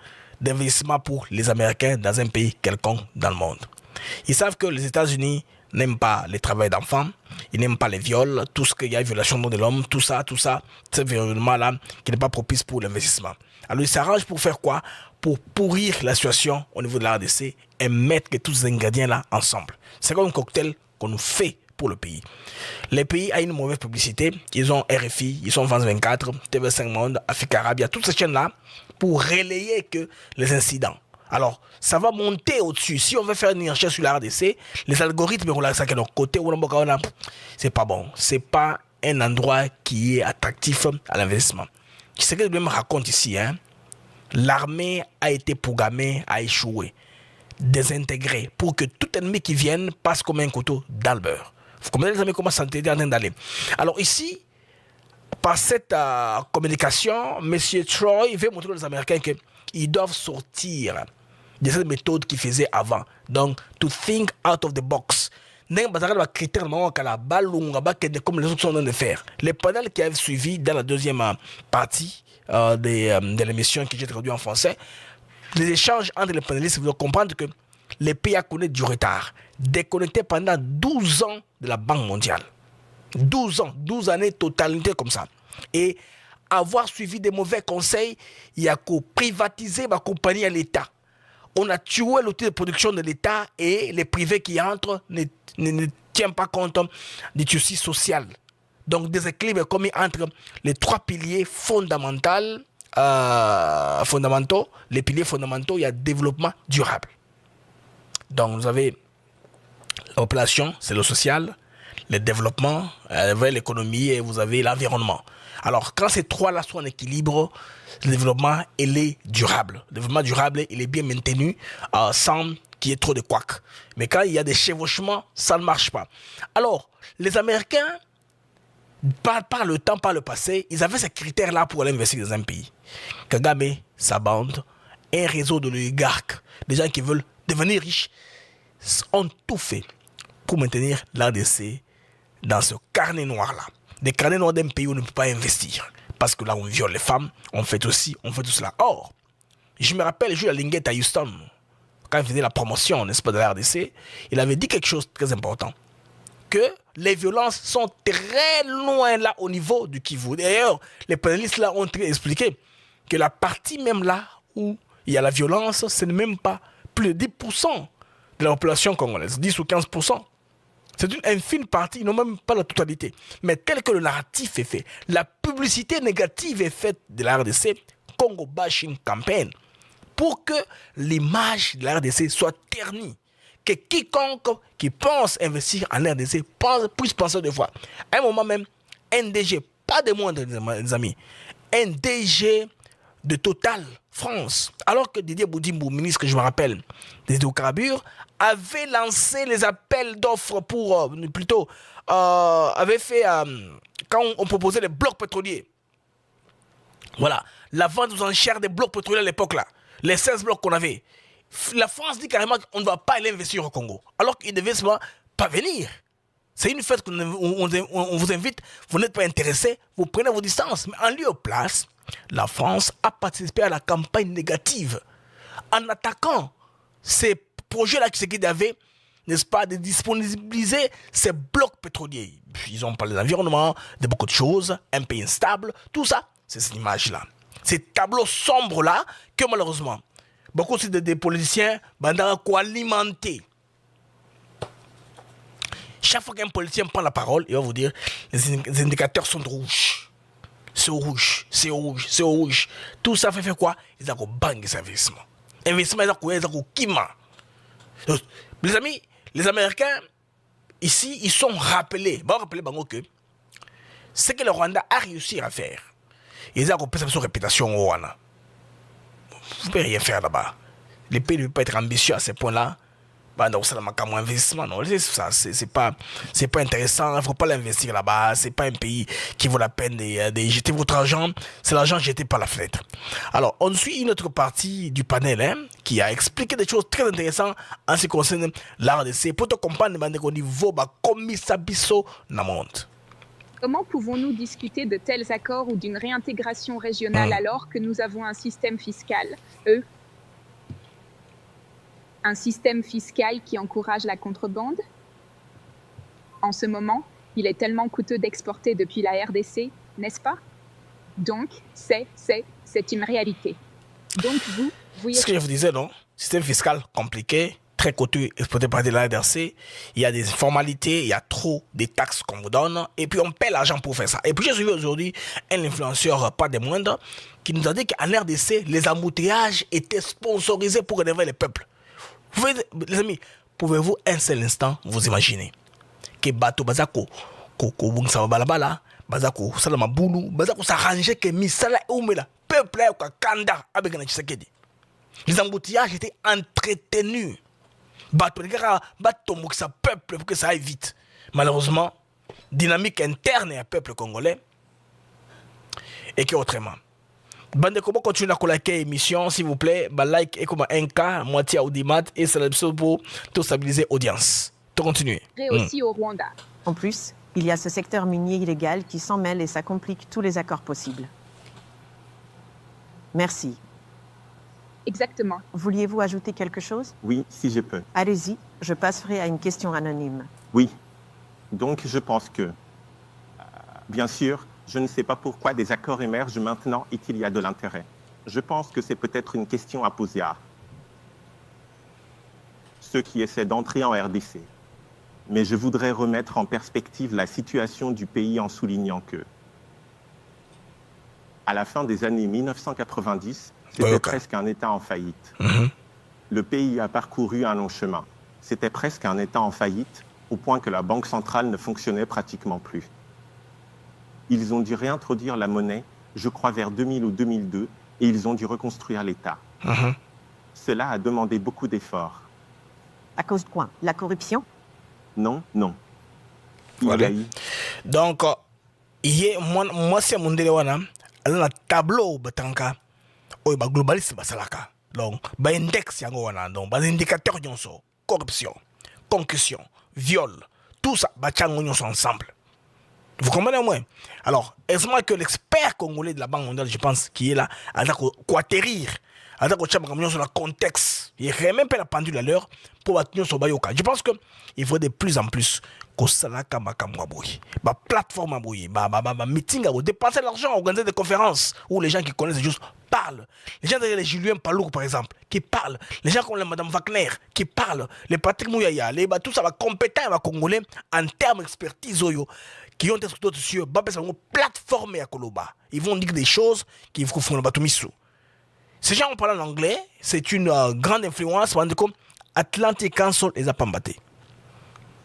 d'investissement pour les Américains dans un pays quelconque dans le monde. Ils savent que les États-Unis n'aiment pas le travail d'enfants, ils n'aiment pas les viols, tout ce qu'il y a violation de l'homme, tout ça, cet environnement-là qui n'est pas propice pour l'investissement. Alors ils s'arrangent pour faire quoi? Pour pourrir la situation au niveau de la RDC et mettre tous ces ingrédients-là ensemble. C'est comme un cocktail qu'on nous fait pour le pays. Les pays ont une mauvaise publicité, ils ont RFI, ils ont France 24, TV5 Monde, Africa Arabia, toutes ces chaînes-là pour relayer que les incidents. Alors, ça va monter au-dessus. Si on veut faire une recherche sur la RDC, les algorithmes vont ça de notre côté, c'est pas bon. C'est pas un endroit qui est attractif à l'investissement. Ce que je me raconte ici, l'armée a été programmée à échouer, désintégrée, pour que tout ennemi qui vienne passe comme un couteau dans le beurre. Vous comprenez les amis comment ça est en train d'aller. Alors ici, par cette communication, M. Troy veut montrer aux Américains qu'ils doivent sortir de cette méthode qu'ils faisaient avant. Donc, to think out of the box. Comme les autres sont en train de faire. Les panels qui avaient suivi dans la deuxième partie de l'émission que j'ai traduit en français, les échanges entre les panélistes, vous devez comprendre que les pays a connu du retard, déconnectés pendant 12 ans de la Banque mondiale. 12 ans, 12 années totalité comme ça. Et avoir suivi des mauvais conseils, il y a qu'à privatiser ma compagnie à l'État. On a tué l'outil de production de l'État et les privés qui entrent ne tiennent pas compte du souci social. Donc, déséquilibre commis entre les 3 piliers fondamentaux, les piliers fondamentaux, il y a développement durable. Donc, vous avez La population, c'est le social, le développement, l'économie et vous avez l'environnement. Alors, quand ces trois-là sont en équilibre, le développement, il est durable. Le développement durable, il est bien maintenu sans qu'il y ait trop de couacs. Mais quand il y a des chevauchements, ça ne marche pas. Alors, les Américains, par le temps, par le passé, ils avaient ces critères-là pour aller investir dans un pays. Kagame, sa bande, un réseau de l'oligarque, des gens qui veulent devenir riches, ont tout fait pour maintenir l'RDC dans ce carnet noir-là. Des carnets noirs d'un pays où on ne peut pas investir. Parce que là, on viole les femmes, on fait tout cela. Or, je me rappelle, Jules Linguet à Houston, quand il faisait la promotion, n'est-ce pas, de la RDC, il avait dit quelque chose de très important. Que les violences sont très loin là au niveau du Kivu. D'ailleurs, les panélistes là ont expliqué que la partie même là où il y a la violence, ce n'est même pas plus de 10% de la population congolaise, 10 ou 15%. C'est une infime partie, non même pas la totalité. Mais tel que le narratif est fait, la publicité négative est faite de la RDC, Congo Bashing Campaign, pour que l'image de la RDC soit ternie. Que quiconque qui pense investir en RDC puisse penser deux fois. À un moment même, un DG, pas de moindre, les amis, un DG de Total France, alors que Didier Boudimbo, ministre que je me rappelle des hydrocarbures, avait lancé les appels d'offres pour, avait fait, quand on proposait les blocs pétroliers, voilà, la vente aux enchères des blocs pétroliers à l'époque là, les 16 blocs qu'on avait, la France dit carrément qu'on ne va pas aller investir au Congo, alors qu'il devait seulement pas venir. C'est une fête qu'on on vous invite, vous n'êtes pas intéressé, vous prenez vos distances. Mais en lieu et place, la France a participé à la campagne négative en attaquant ces projets-là qu'ils avaient, n'est-ce pas, de disponibiliser ces blocs pétroliers. Ils ont parlé de l'environnement, de beaucoup de choses, un pays instable, tout ça, c'est cette image-là. Ces tableaux sombres-là que malheureusement, beaucoup aussi des politiciens ont alimenté. Chaque fois qu'un politicien prend la parole, il va vous dire les indicateurs sont rouges. C'est rouge, c'est rouge, c'est rouge. Tout ça fait quoi? Ils ont bang ces investissements. Investissement, ils ont kima. Les amis, les Américains, ici, ils sont rappelés. Bon, rappelez que ce que le Rwanda a réussi à faire, ils ont compris sa réputation au Rwanda. Vous ne pouvez rien faire là-bas. Les pays ne peuvent pas être ambitieux à ce point-là. Donc, c'est un investissement. Non, c'est pas intéressant. Il ne faut pas l'investir là-bas. Ce n'est pas un pays qui vaut la peine de jeter votre argent. C'est l'argent jeté par la fenêtre. Alors, on suit une autre partie du panel qui a expliqué des choses très intéressantes en ce qui concerne l'RDC. Pour te comprendre, au niveau comme Sabiso dans le monde. Comment pouvons-nous discuter de tels accords ou d'une réintégration régionale alors que nous avons un système fiscal, un système fiscal qui encourage la contrebande? En ce moment, il est tellement coûteux d'exporter depuis la RDC, n'est-ce pas? Donc, c'est une réalité. Donc, vous... Ce que je vous disais, non? Système fiscal compliqué, très coûteux, exporté par de la RDC. Il y a des formalités, il y a trop de taxes qu'on vous donne, et puis on paie l'argent pour faire ça. Et puis j'ai suivi aujourd'hui un influenceur, pas des moindres, qui nous a dit qu'en RDC, les embouteillages étaient sponsorisés pour énerver les peuples. Vous voyez, les amis, pouvez-vous un seul instant vous imaginer que bateau bazako bungsa balabala bazako salama bulu bazako s'arranger que misala umela peuple ka kanda abegana Tshisekedi. Les embouteillages étaient entretenus. Bateau mokisa peuple pour que ça aille vite. Malheureusement, dynamique interne à peuple congolais et que autrement. Bande comment continue à liker l'émission, s'il vous plaît, like et comme un cas, moitié audimat et c'est pour tout stabiliser l'audience. Tout continuer. Aussi au Rwanda. En plus, il y a ce secteur minier illégal qui s'en mêle et ça complique tous les accords possibles. Merci. Exactement. Vouliez-vous ajouter quelque chose? Oui, si je peux. Allez-y, je passerai à une question anonyme. Oui. Donc, je pense que, bien sûr, je ne sais pas pourquoi des accords émergent maintenant et qu'il y a de l'intérêt. Je pense que c'est peut-être une question à poser à ceux qui essaient d'entrer en RDC. Mais je voudrais remettre en perspective la situation du pays en soulignant que, à la fin des années 1990, c'était presque un État en faillite. Le pays a parcouru un long chemin. C'était presque un État en faillite au point que la banque centrale ne fonctionnait pratiquement plus. Ils ont dû réintroduire la monnaie, je crois vers 2000 ou 2002, et ils ont dû reconstruire l'État. Cela a demandé beaucoup d'efforts. À cause de quoi? La corruption? Non, non. Voilà. Donc, moi c'est mon délai wana, la tableau batanka, oh ba globaliste basalaka. Donc, ba index yango wana, donc ba indicateur nyonso, corruption, concussion, viol, tout ça ba chango nyonso ensemble. Vous comprenez moi? Alors, est-ce que l'expert congolais de la Banque mondiale, je pense, qui est là, a atterrir, a sur le contexte, il remet pas la pendule à l'heure pour maintenir son bayoka. Je pense qu'il faut de plus en plus que ça la plateforme à bouillir, meeting à dépenser l'argent, organiser des conférences où les gens qui connaissent juste parlent. Les gens derrière les Julien Palouk, par exemple, qui parlent. Les gens comme la Madame Wagner, qui parlent. Les Patrick Mouyaya, tout ça va compétent, va congolais en termes d'expertise, qui ont été sur une plateforme à Koloba. Ils vont dire des choses qui vont faire le missou. Ces gens, on parle en anglais, c'est une grande influence, comme Atlantic Council les a pambatés.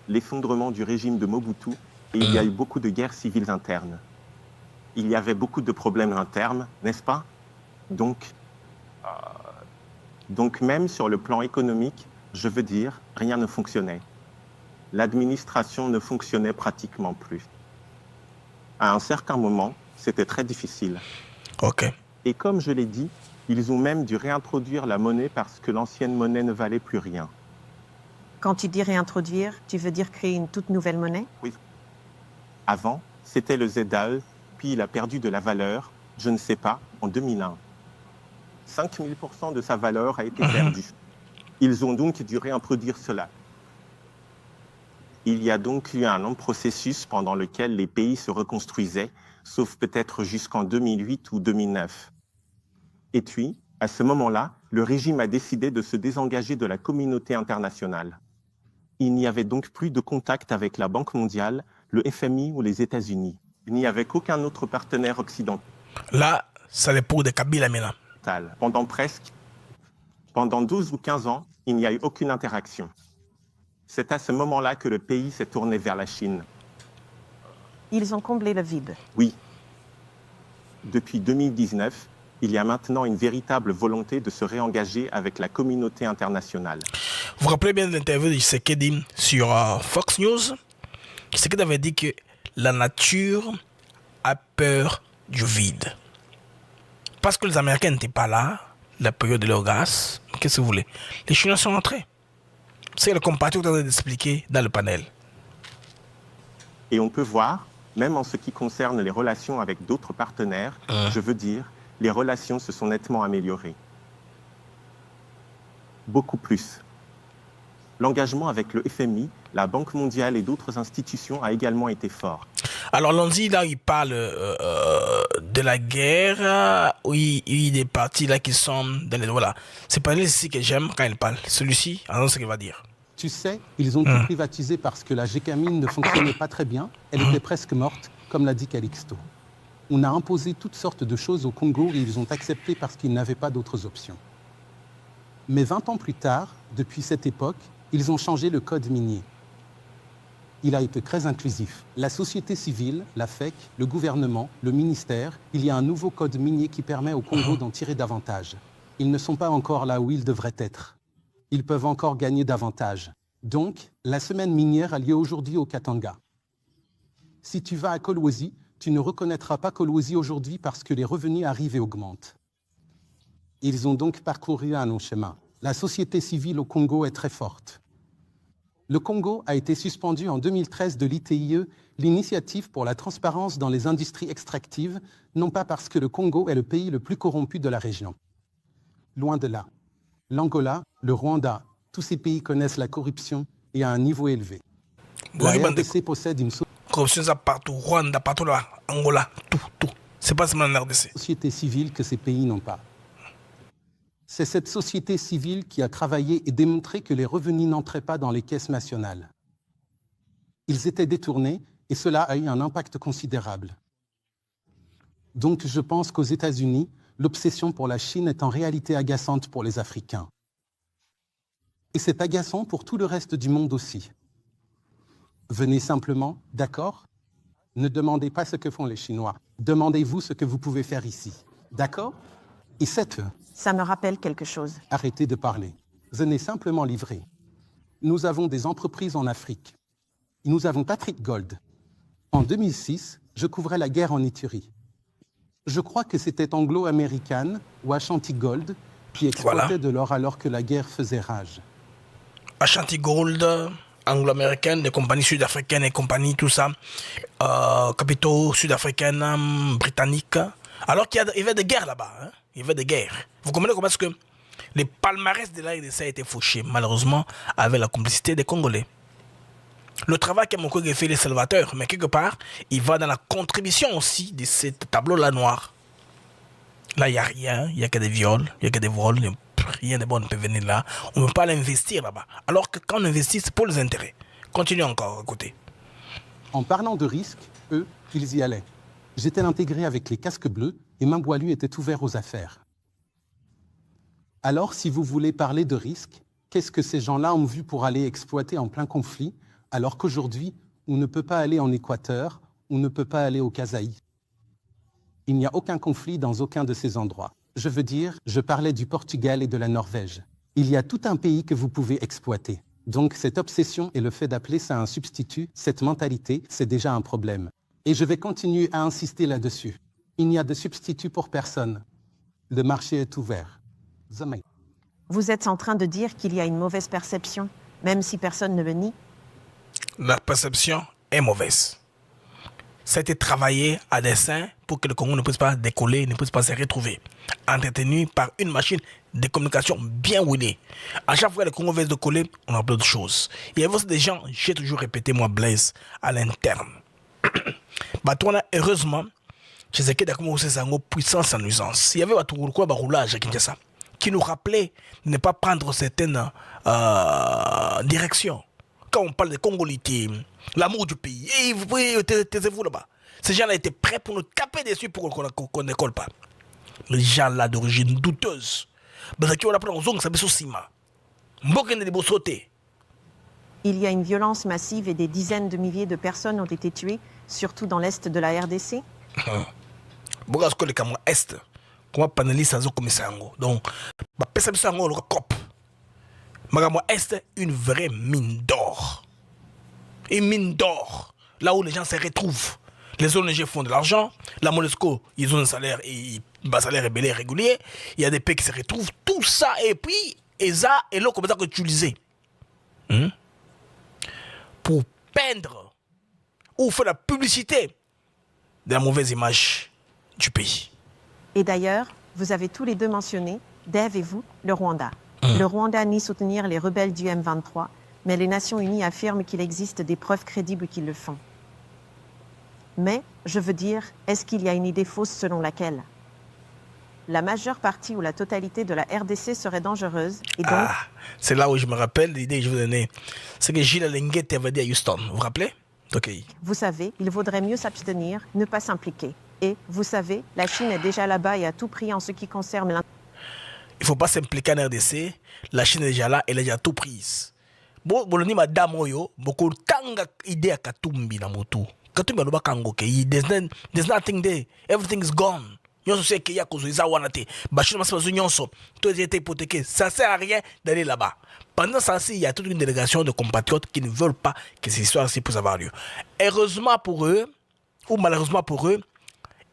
L'effondrement du régime de Mobutu, et il y a eu beaucoup de guerres civiles internes. Il y avait beaucoup de problèmes internes, n'est-ce pas? Donc même sur le plan économique, je veux dire, rien ne fonctionnait. L'administration ne fonctionnait pratiquement plus. À un certain moment, c'était très difficile. Ok. Et comme je l'ai dit, ils ont même dû réintroduire la monnaie parce que l'ancienne monnaie ne valait plus rien. Quand tu dis réintroduire, tu veux dire créer une toute nouvelle monnaie? Oui. Avant, c'était le ZAE, puis il a perdu de la valeur, je ne sais pas, en 2001. 5000% de sa valeur a été perdue. Ils ont donc dû réintroduire cela. Il y a donc eu un long processus pendant lequel les pays se reconstruisaient, sauf peut-être jusqu'en 2008 ou 2009. Et puis, à ce moment-là, le régime a décidé de se désengager de la communauté internationale. Il n'y avait donc plus de contact avec la Banque mondiale, le FMI ou les États-Unis. Il n'y avait qu'aucun autre partenaire occidental. Là, c'est l'époque de Kabila maintenant. Pendant 12 ou 15 ans, il n'y a eu aucune interaction. C'est à ce moment-là que le pays s'est tourné vers la Chine. Ils ont comblé le vide. Oui. Depuis 2019, il y a maintenant une véritable volonté de se réengager avec la communauté internationale. Vous vous rappelez bien de l'interview de Tshisekedi sur Fox News? Tshisekedi avait dit que la nature a peur du vide. Parce que les Américains n'étaient pas là, la période de leur grâce, qu'est-ce que vous voulez? Les Chinois sont entrés. C'est le compatriote qui a expliqué dans le panel. Et on peut voir, même en ce qui concerne les relations avec d'autres partenaires, je veux dire, les relations se sont nettement améliorées. Beaucoup plus. L'engagement avec le FMI, la Banque mondiale et d'autres institutions a également été fort. Alors Lonzi, là, il parle de la guerre, oui, il y a des parties là qui sont dans les... Voilà. C'est pas ici que j'aime quand il parle. Celui-ci, alors ce qu'il va dire. Tu sais, ils ont tout privatisé parce que la Gécamine ne fonctionnait pas très bien. Elle était presque morte, comme l'a dit Calixto. On a imposé toutes sortes de choses au Congo et ils ont accepté parce qu'ils n'avaient pas d'autres options. Mais 20 ans plus tard, depuis cette époque, ils ont changé le code minier. Il a été très inclusif. La société civile, la FEC, le gouvernement, le ministère, il y a un nouveau code minier qui permet au Congo d'en tirer davantage. Ils ne sont pas encore là où ils devraient être. Ils peuvent encore gagner davantage. Donc, la semaine minière a lieu aujourd'hui au Katanga. Si tu vas à Kolwezi, tu ne reconnaîtra pas Kolwezi aujourd'hui parce que les revenus arrivent et augmentent. Ils ont donc parcouru un long chemin. La société civile au Congo est très forte. Le Congo a été suspendu en 2013 de l'ITIE, l'initiative pour la transparence dans les industries extractives, non pas parce que le Congo est le pays le plus corrompu de la région. Loin de là. L'Angola, le Rwanda, tous ces pays connaissent la corruption et à un niveau élevé. La RDC possède une corruption partout, Rwanda, partout là, Angola, tout. C'est pas seulement la RDC. Société civile que ces pays n'ont pas. C'est cette société civile qui a travaillé et démontré que les revenus n'entraient pas dans les caisses nationales. Ils étaient détournés et cela a eu un impact considérable. Donc je pense qu'aux États-Unis, l'obsession pour la Chine est en réalité agaçante pour les Africains. Et c'est agaçant pour tout le reste du monde aussi. Venez simplement, d'accord? Ne demandez pas ce que font les Chinois. Demandez-vous ce que vous pouvez faire ici. D'accord? Et faites-le. Ça me rappelle quelque chose. Arrêtez de parler. Venez simplement livrer. Nous avons des entreprises en Afrique. Nous avons Patrick Gold. En 2006, je couvrais la guerre en Éthiopie. Je crois que c'était Anglo-Américaine ou Ashanti Gold qui exploitait de l'or alors que la guerre faisait rage. Ashanti Gold, anglo-américaine, des compagnies sud-africaines et compagnies, tout ça, capitaux sud-africaines, britanniques. Alors qu'il y avait des guerres là-bas. Hein? Il y avait des guerres. Vous comprenez comment est-ce que les palmarès de la RDC a été fauché, malheureusement, avec la complicité des Congolais. Le travail qu'a Mokoge fait les salvateurs, mais quelque part, il va dans la contribution aussi de ce tableau-là noir. Là, il n'y a rien, il n'y a que des viols, il n'y a que des vols, rien de bon ne peut venir là. On ne peut pas l'investir là-bas. Alors que quand on investit, c'est pour les intérêts. Continuez encore à côté. En parlant de risques, eux, ils y allaient. J'étais intégré avec les casques bleus et Mamboalu était ouvert aux affaires. Alors, si vous voulez parler de risques, qu'est-ce que ces gens-là ont vu pour aller exploiter en plein conflit, alors qu'aujourd'hui, on ne peut pas aller en Équateur, on ne peut pas aller au Kasaï. Il n'y a aucun conflit dans aucun de ces endroits. Je veux dire, je parlais du Portugal et de la Norvège. Il y a tout un pays que vous pouvez exploiter. Donc cette obsession et le fait d'appeler ça un substitut, cette mentalité, c'est déjà un problème. Et je vais continuer à insister là-dessus. Il n'y a de substitut pour personne. Le marché est ouvert. Jamais. Vous êtes en train de dire qu'il y a une mauvaise perception, même si personne ne le nie? La perception est mauvaise. Ça a été travaillé à dessein pour que le Congo ne puisse pas décoller, ne puisse pas se retrouver, entretenu par une machine de communication bien huilée. À chaque fois que le Congo veut décoller, on a plein de choses. Il y avait aussi des gens, j'ai toujours répété, moi, Blaise, à l'interne. Heureusement, je sais que d'accord, c'est une puissance en nuisance. Il y avait un roulage à Kinshasa qui nous rappelait de ne pas prendre certaines directions. Quand on parle de congolité, l'amour du pays, et vous voyez, taisez-vous là-bas. Ces gens-là étaient prêts pour nous taper dessus pour qu'on ne décolle pas. Les gens-là d'origine douteuse. Il y a une violence massive et des dizaines de milliers de personnes ont été tuées, surtout dans l'est de la RDC. Pourquoi est est comment panéliser ça comme ça donc bah perception le cop magamo est une vraie mine d'or. Une mine d'or là où les gens se retrouvent. Les ONG font de l'argent, la Monesco ils ont un salaire et bas salaire régulier, il y a des pays qui se retrouvent, tout ça et puis et ça et l'eau comme ça que utiliser pour peindre ou faire la publicité de la mauvaise image du pays. Et d'ailleurs, vous avez tous les deux mentionné, Dave et vous, le Rwanda. Le Rwanda nie soutenir les rebelles du M23, mais les Nations Unies affirment qu'il existe des preuves crédibles qu'ils le font. Mais, je veux dire, est-ce qu'il y a une idée fausse selon laquelle la majeure partie ou la totalité de la RDC serait dangereuse et donc... c'est là où je me rappelle l'idée que je vous donnais. C'est que Gilles Lenguet avait dit à Houston, vous vous rappelez? Okay. Vous savez, il vaudrait mieux s'abstenir, ne pas s'impliquer. Et, vous savez, la Chine est déjà là-bas et à tout prix en ce qui concerne il ne faut pas s'impliquer en RDC. La Chine est déjà là, elle est déjà tout prise. Bon, ni madame Oyo, beaucoup tanga idée à Katumbi na motu. Katumbi aloba kango ke there's nothing there. Everything is gone. Nyonso c'est qu'il y a cause isa wanate. Bachino masa bazu nyonso. Tout est hypothéqué. Ça sert à rien d'aller là-bas. Pendant ça, il y a toute une délégation de compatriotes qui ne veulent pas que ces histoires-ci puissent avoir lieu. Heureusement pour eux, ou malheureusement pour eux,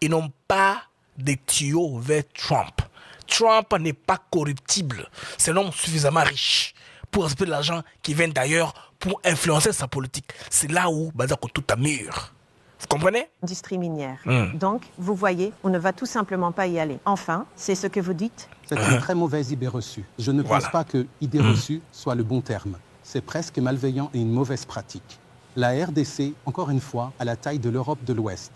ils n'ont pas de tuyaux vers Trump. Trump n'est pas corruptible. C'est un homme suffisamment riche pour respecter l'argent qui vient d'ailleurs pour influencer sa politique. C'est là où tout a mûr. Vous comprenez? Industrie minière. Donc, vous voyez, on ne va tout simplement pas y aller. Enfin, c'est ce que vous dites? C'est une très mauvaise idée reçue. Je ne pense pas que idée reçue soit le bon terme. C'est presque malveillant et une mauvaise pratique. La RDC, encore une fois, a la taille de l'Europe de l'Ouest.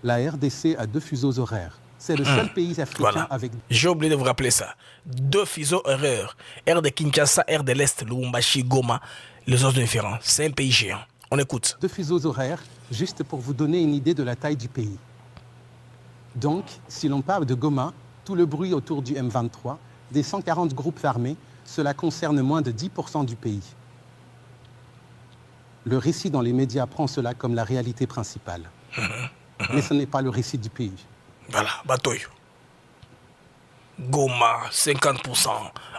La RDC a 2 fuseaux horaires. C'est le seul pays africain avec... J'ai oublié de vous rappeler ça. 2 fuseaux horaires. Air de Kinshasa, air de l'Est, Lubumbashi, Goma. Les autres différents. C'est un pays géant. On écoute. 2 fuseaux horaires, juste pour vous donner une idée de la taille du pays. Donc, si l'on parle de Goma, tout le bruit autour du M23, des 140 groupes armés, cela concerne moins de 10% du pays. Le récit dans les médias prend cela comme la réalité principale. Mais ce n'est pas le récit du pays. Voilà, Batoy. Goma, 50%,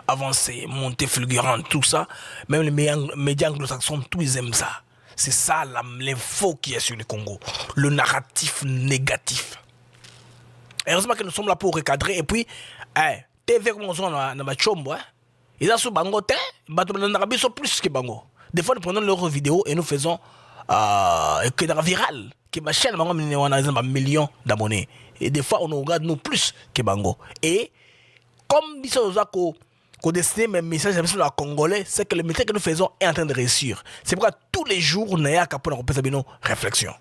avancé, montée fulgurante, tout ça. Même les médias anglo-saxons, tous ils aiment ça. C'est ça l'info qui est sur le Congo. Le narratif négatif. Heureusement que nous sommes là pour recadrer. Et puis, TV comme on dit dans ma chambre, ils ont sur Bango, ils sont plus que Bango. Des fois, nous prenons leurs vidéos et nous faisons que dans la virale. Que ma chaîne, on a un million d'abonnés. Et des fois, on nous regarde nous plus que Bango. Et comme ils sont qu'on destine mes messages à la Congolais, c'est que le métier que nous faisons est en train de réussir. C'est pourquoi tous les jours, nous avons une réflexion.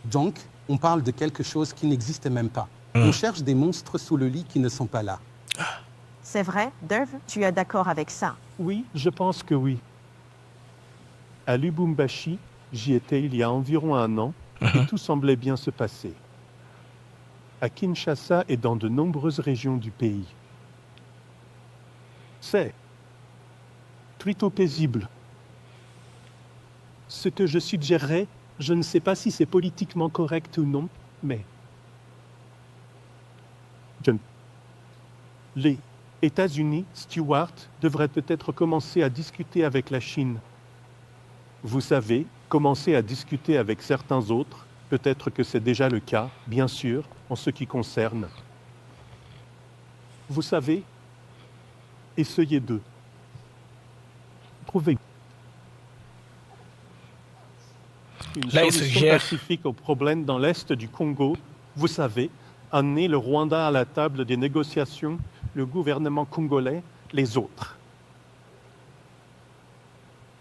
Donc, on parle de quelque chose qui n'existe même pas. On cherche des monstres sous le lit qui ne sont pas là. C'est vrai, Derv, tu es d'accord avec ça? Oui, je pense que oui. À Lubumbashi, j'y étais il y a environ 1 an, et tout semblait bien se passer. À Kinshasa et dans de nombreuses régions du pays. C'est plutôt paisible. Ce que je suggérerais, je ne sais pas si c'est politiquement correct ou non, mais les États-Unis, Stewart, devraient peut-être commencer à discuter avec la Chine. Vous savez, commencer à discuter avec certains autres, peut-être que c'est déjà le cas, bien sûr, en ce qui concerne. Vous savez, essayez de trouver une solution pacifique au problème dans l'est du Congo. Vous savez, amener le Rwanda à la table des négociations, le gouvernement congolais, les autres.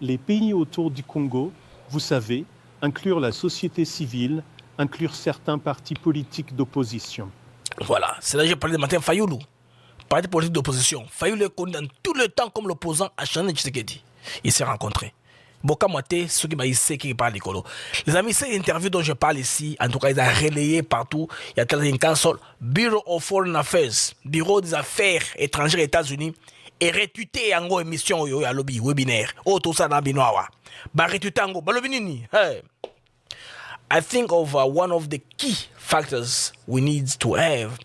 Les pays autour du Congo, vous savez, inclure la société civile, inclure certains partis politiques d'opposition. Voilà, c'est là que j'ai parlé de Martin Fayoulou. Parti politique d'opposition. Fayoulou est connu dans tout le temps comme l'opposant à Chanel Tshisekedi. Il s'est rencontré. Boka Moité, ceux qui parlent d'écolo. Les amis, cette interview dont je parle ici, en tout cas, ils ont relayé partout. Il y a Television Council, Bureau of Foreign Affairs, Bureau des Affaires étrangères des États-Unis, et rétuté en émission à lobby, webinaire. Oh, tout ça dans Binoawa. Bah, rétuté en lobby nini. Hey. I think of one of the key factors we need to have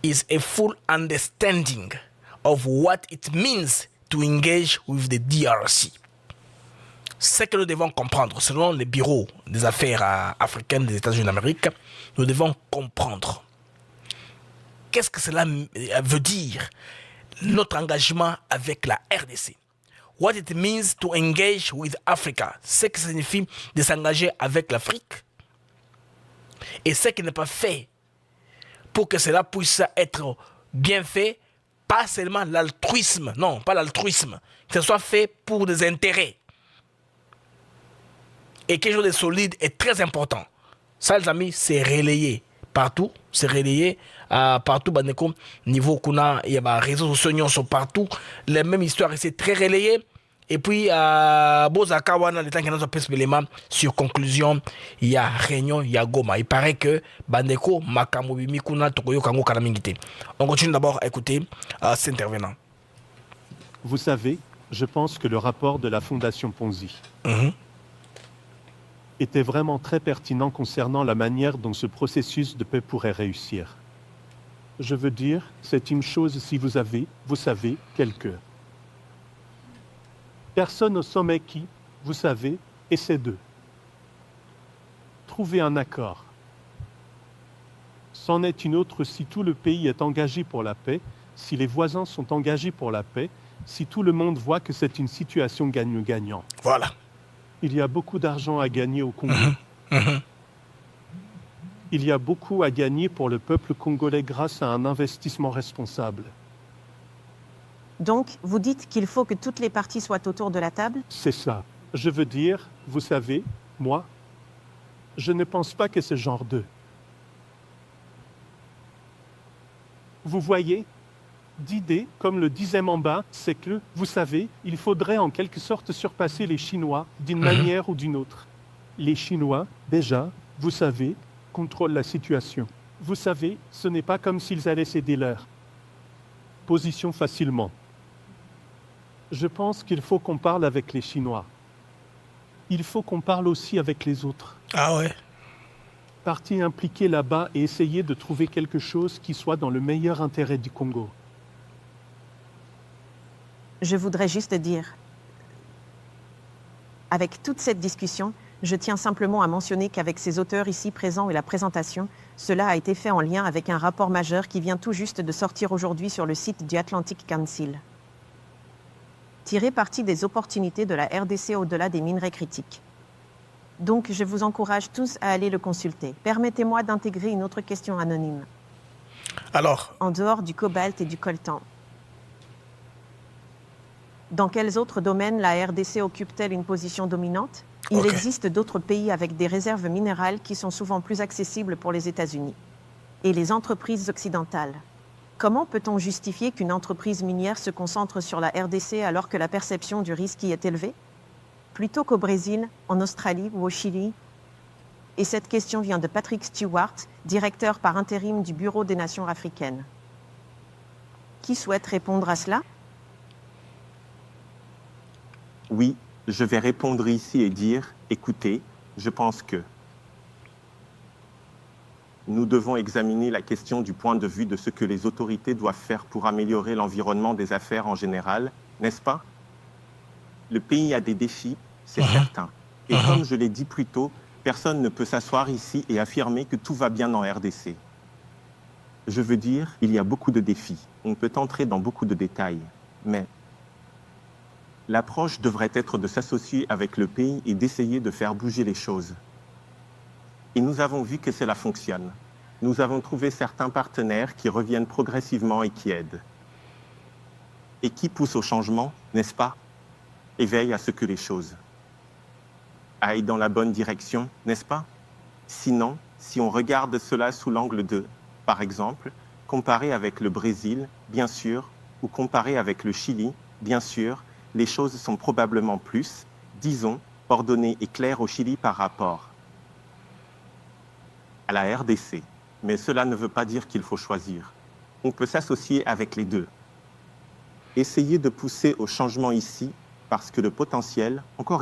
is a full understanding of what it means to engage with the DRC. Ce que nous devons comprendre, selon le bureau des affaires africaines des États-Unis d'Amérique, nous devons comprendre qu'est-ce que cela veut dire, notre engagement avec la RDC. What it means to engage with Africa. Ce que ça signifie de s'engager avec l'Afrique. Et ce qui n'est pas fait pour que cela puisse être bien fait, pas seulement l'altruisme, non, pas l'altruisme, que ce soit fait pour des intérêts. Et quelque chose de solide est très important. Ça, les amis, c'est relayé partout. C'est relayé partout. Niveau kuna, il y a des réseaux sociaux sont partout. Les mêmes histoires, c'est très relayé. Et puis, Bozaka, le temps qu'il y a un élément sur conclusion, il y a réunion, il y a Goma. Il paraît que Bandeko, Makambo, Mikuna, Tokoyo, Kango, Kalamingite. On continue d'abord à écouter cet intervenant. Vous savez, je pense que le rapport de la Fondation Ponzi était vraiment très pertinent concernant la manière dont ce processus de paix pourrait réussir. Je veux dire, c'est une chose si vous savez, quelques personnes au sommet qui, vous savez, essaient de trouver un accord. C'en est une autre si tout le pays est engagé pour la paix, si les voisins sont engagés pour la paix, si tout le monde voit que c'est une situation gagnant-gagnant. Voilà. Il y a beaucoup d'argent à gagner au Congo. Il y a beaucoup à gagner pour le peuple congolais grâce à un investissement responsable. Donc, vous dites qu'il faut que toutes les parties soient autour de la table? C'est ça. Je veux dire, vous savez, moi, je ne pense pas que ce genre de... Vous voyez, d'idée, comme le disait Mamba, c'est que, vous savez, il faudrait en quelque sorte surpasser les Chinois d'une manière ou d'une autre. Les Chinois, déjà, vous savez, contrôlent la situation. Vous savez, ce n'est pas comme s'ils allaient céder leur position facilement. Je pense qu'il faut qu'on parle avec les Chinois. Il faut qu'on parle aussi avec les autres. Ah ouais. Parties impliquées là-bas et essayer de trouver quelque chose qui soit dans le meilleur intérêt du Congo. Je voudrais juste dire, avec toute cette discussion, je tiens simplement à mentionner qu'avec ces auteurs ici présents et la présentation, cela a été fait en lien avec un rapport majeur qui vient tout juste de sortir aujourd'hui sur le site du Atlantic Council. Tirer parti des opportunités de la RDC au-delà des minerais critiques. Donc, je vous encourage tous à aller le consulter. Permettez-moi d'intégrer une autre question anonyme. Alors, en dehors du cobalt et du coltan, dans quels autres domaines la RDC occupe-t-elle une position dominante? Il existe d'autres pays avec des réserves minérales qui sont souvent plus accessibles pour les États-Unis et les entreprises occidentales. Comment peut-on justifier qu'une entreprise minière se concentre sur la RDC alors que la perception du risque y est élevée? Plutôt qu'au Brésil, en Australie ou au Chili? Et cette question vient de Patrick Stewart, directeur par intérim du Bureau des Nations africaines. Qui souhaite répondre à cela? Oui, je vais répondre ici et dire, écoutez, je pense que nous devons examiner la question du point de vue de ce que les autorités doivent faire pour améliorer l'environnement des affaires en général, n'est-ce pas? Le pays a des défis, c'est certain. Et comme je l'ai dit plus tôt, personne ne peut s'asseoir ici et affirmer que tout va bien en RDC. Je veux dire, il y a beaucoup de défis. On peut entrer dans beaucoup de détails, mais l'approche devrait être de s'associer avec le pays et d'essayer de faire bouger les choses. Et nous avons vu que cela fonctionne. Nous avons trouvé certains partenaires qui reviennent progressivement et qui aident. Et qui poussent au changement, n'est-ce pas? Et veillent à ce que les choses aillent dans la bonne direction, n'est-ce pas? Sinon, si on regarde cela sous l'angle de, par exemple, comparer avec le Brésil, bien sûr, ou comparer avec le Chili, bien sûr, les choses sont probablement plus, disons, ordonnées et claires au Chili par rapport à la RDC. Mais cela ne veut pas dire qu'il faut choisir. On peut s'associer avec les deux. Essayer de pousser au changement ici, parce que le potentiel, encore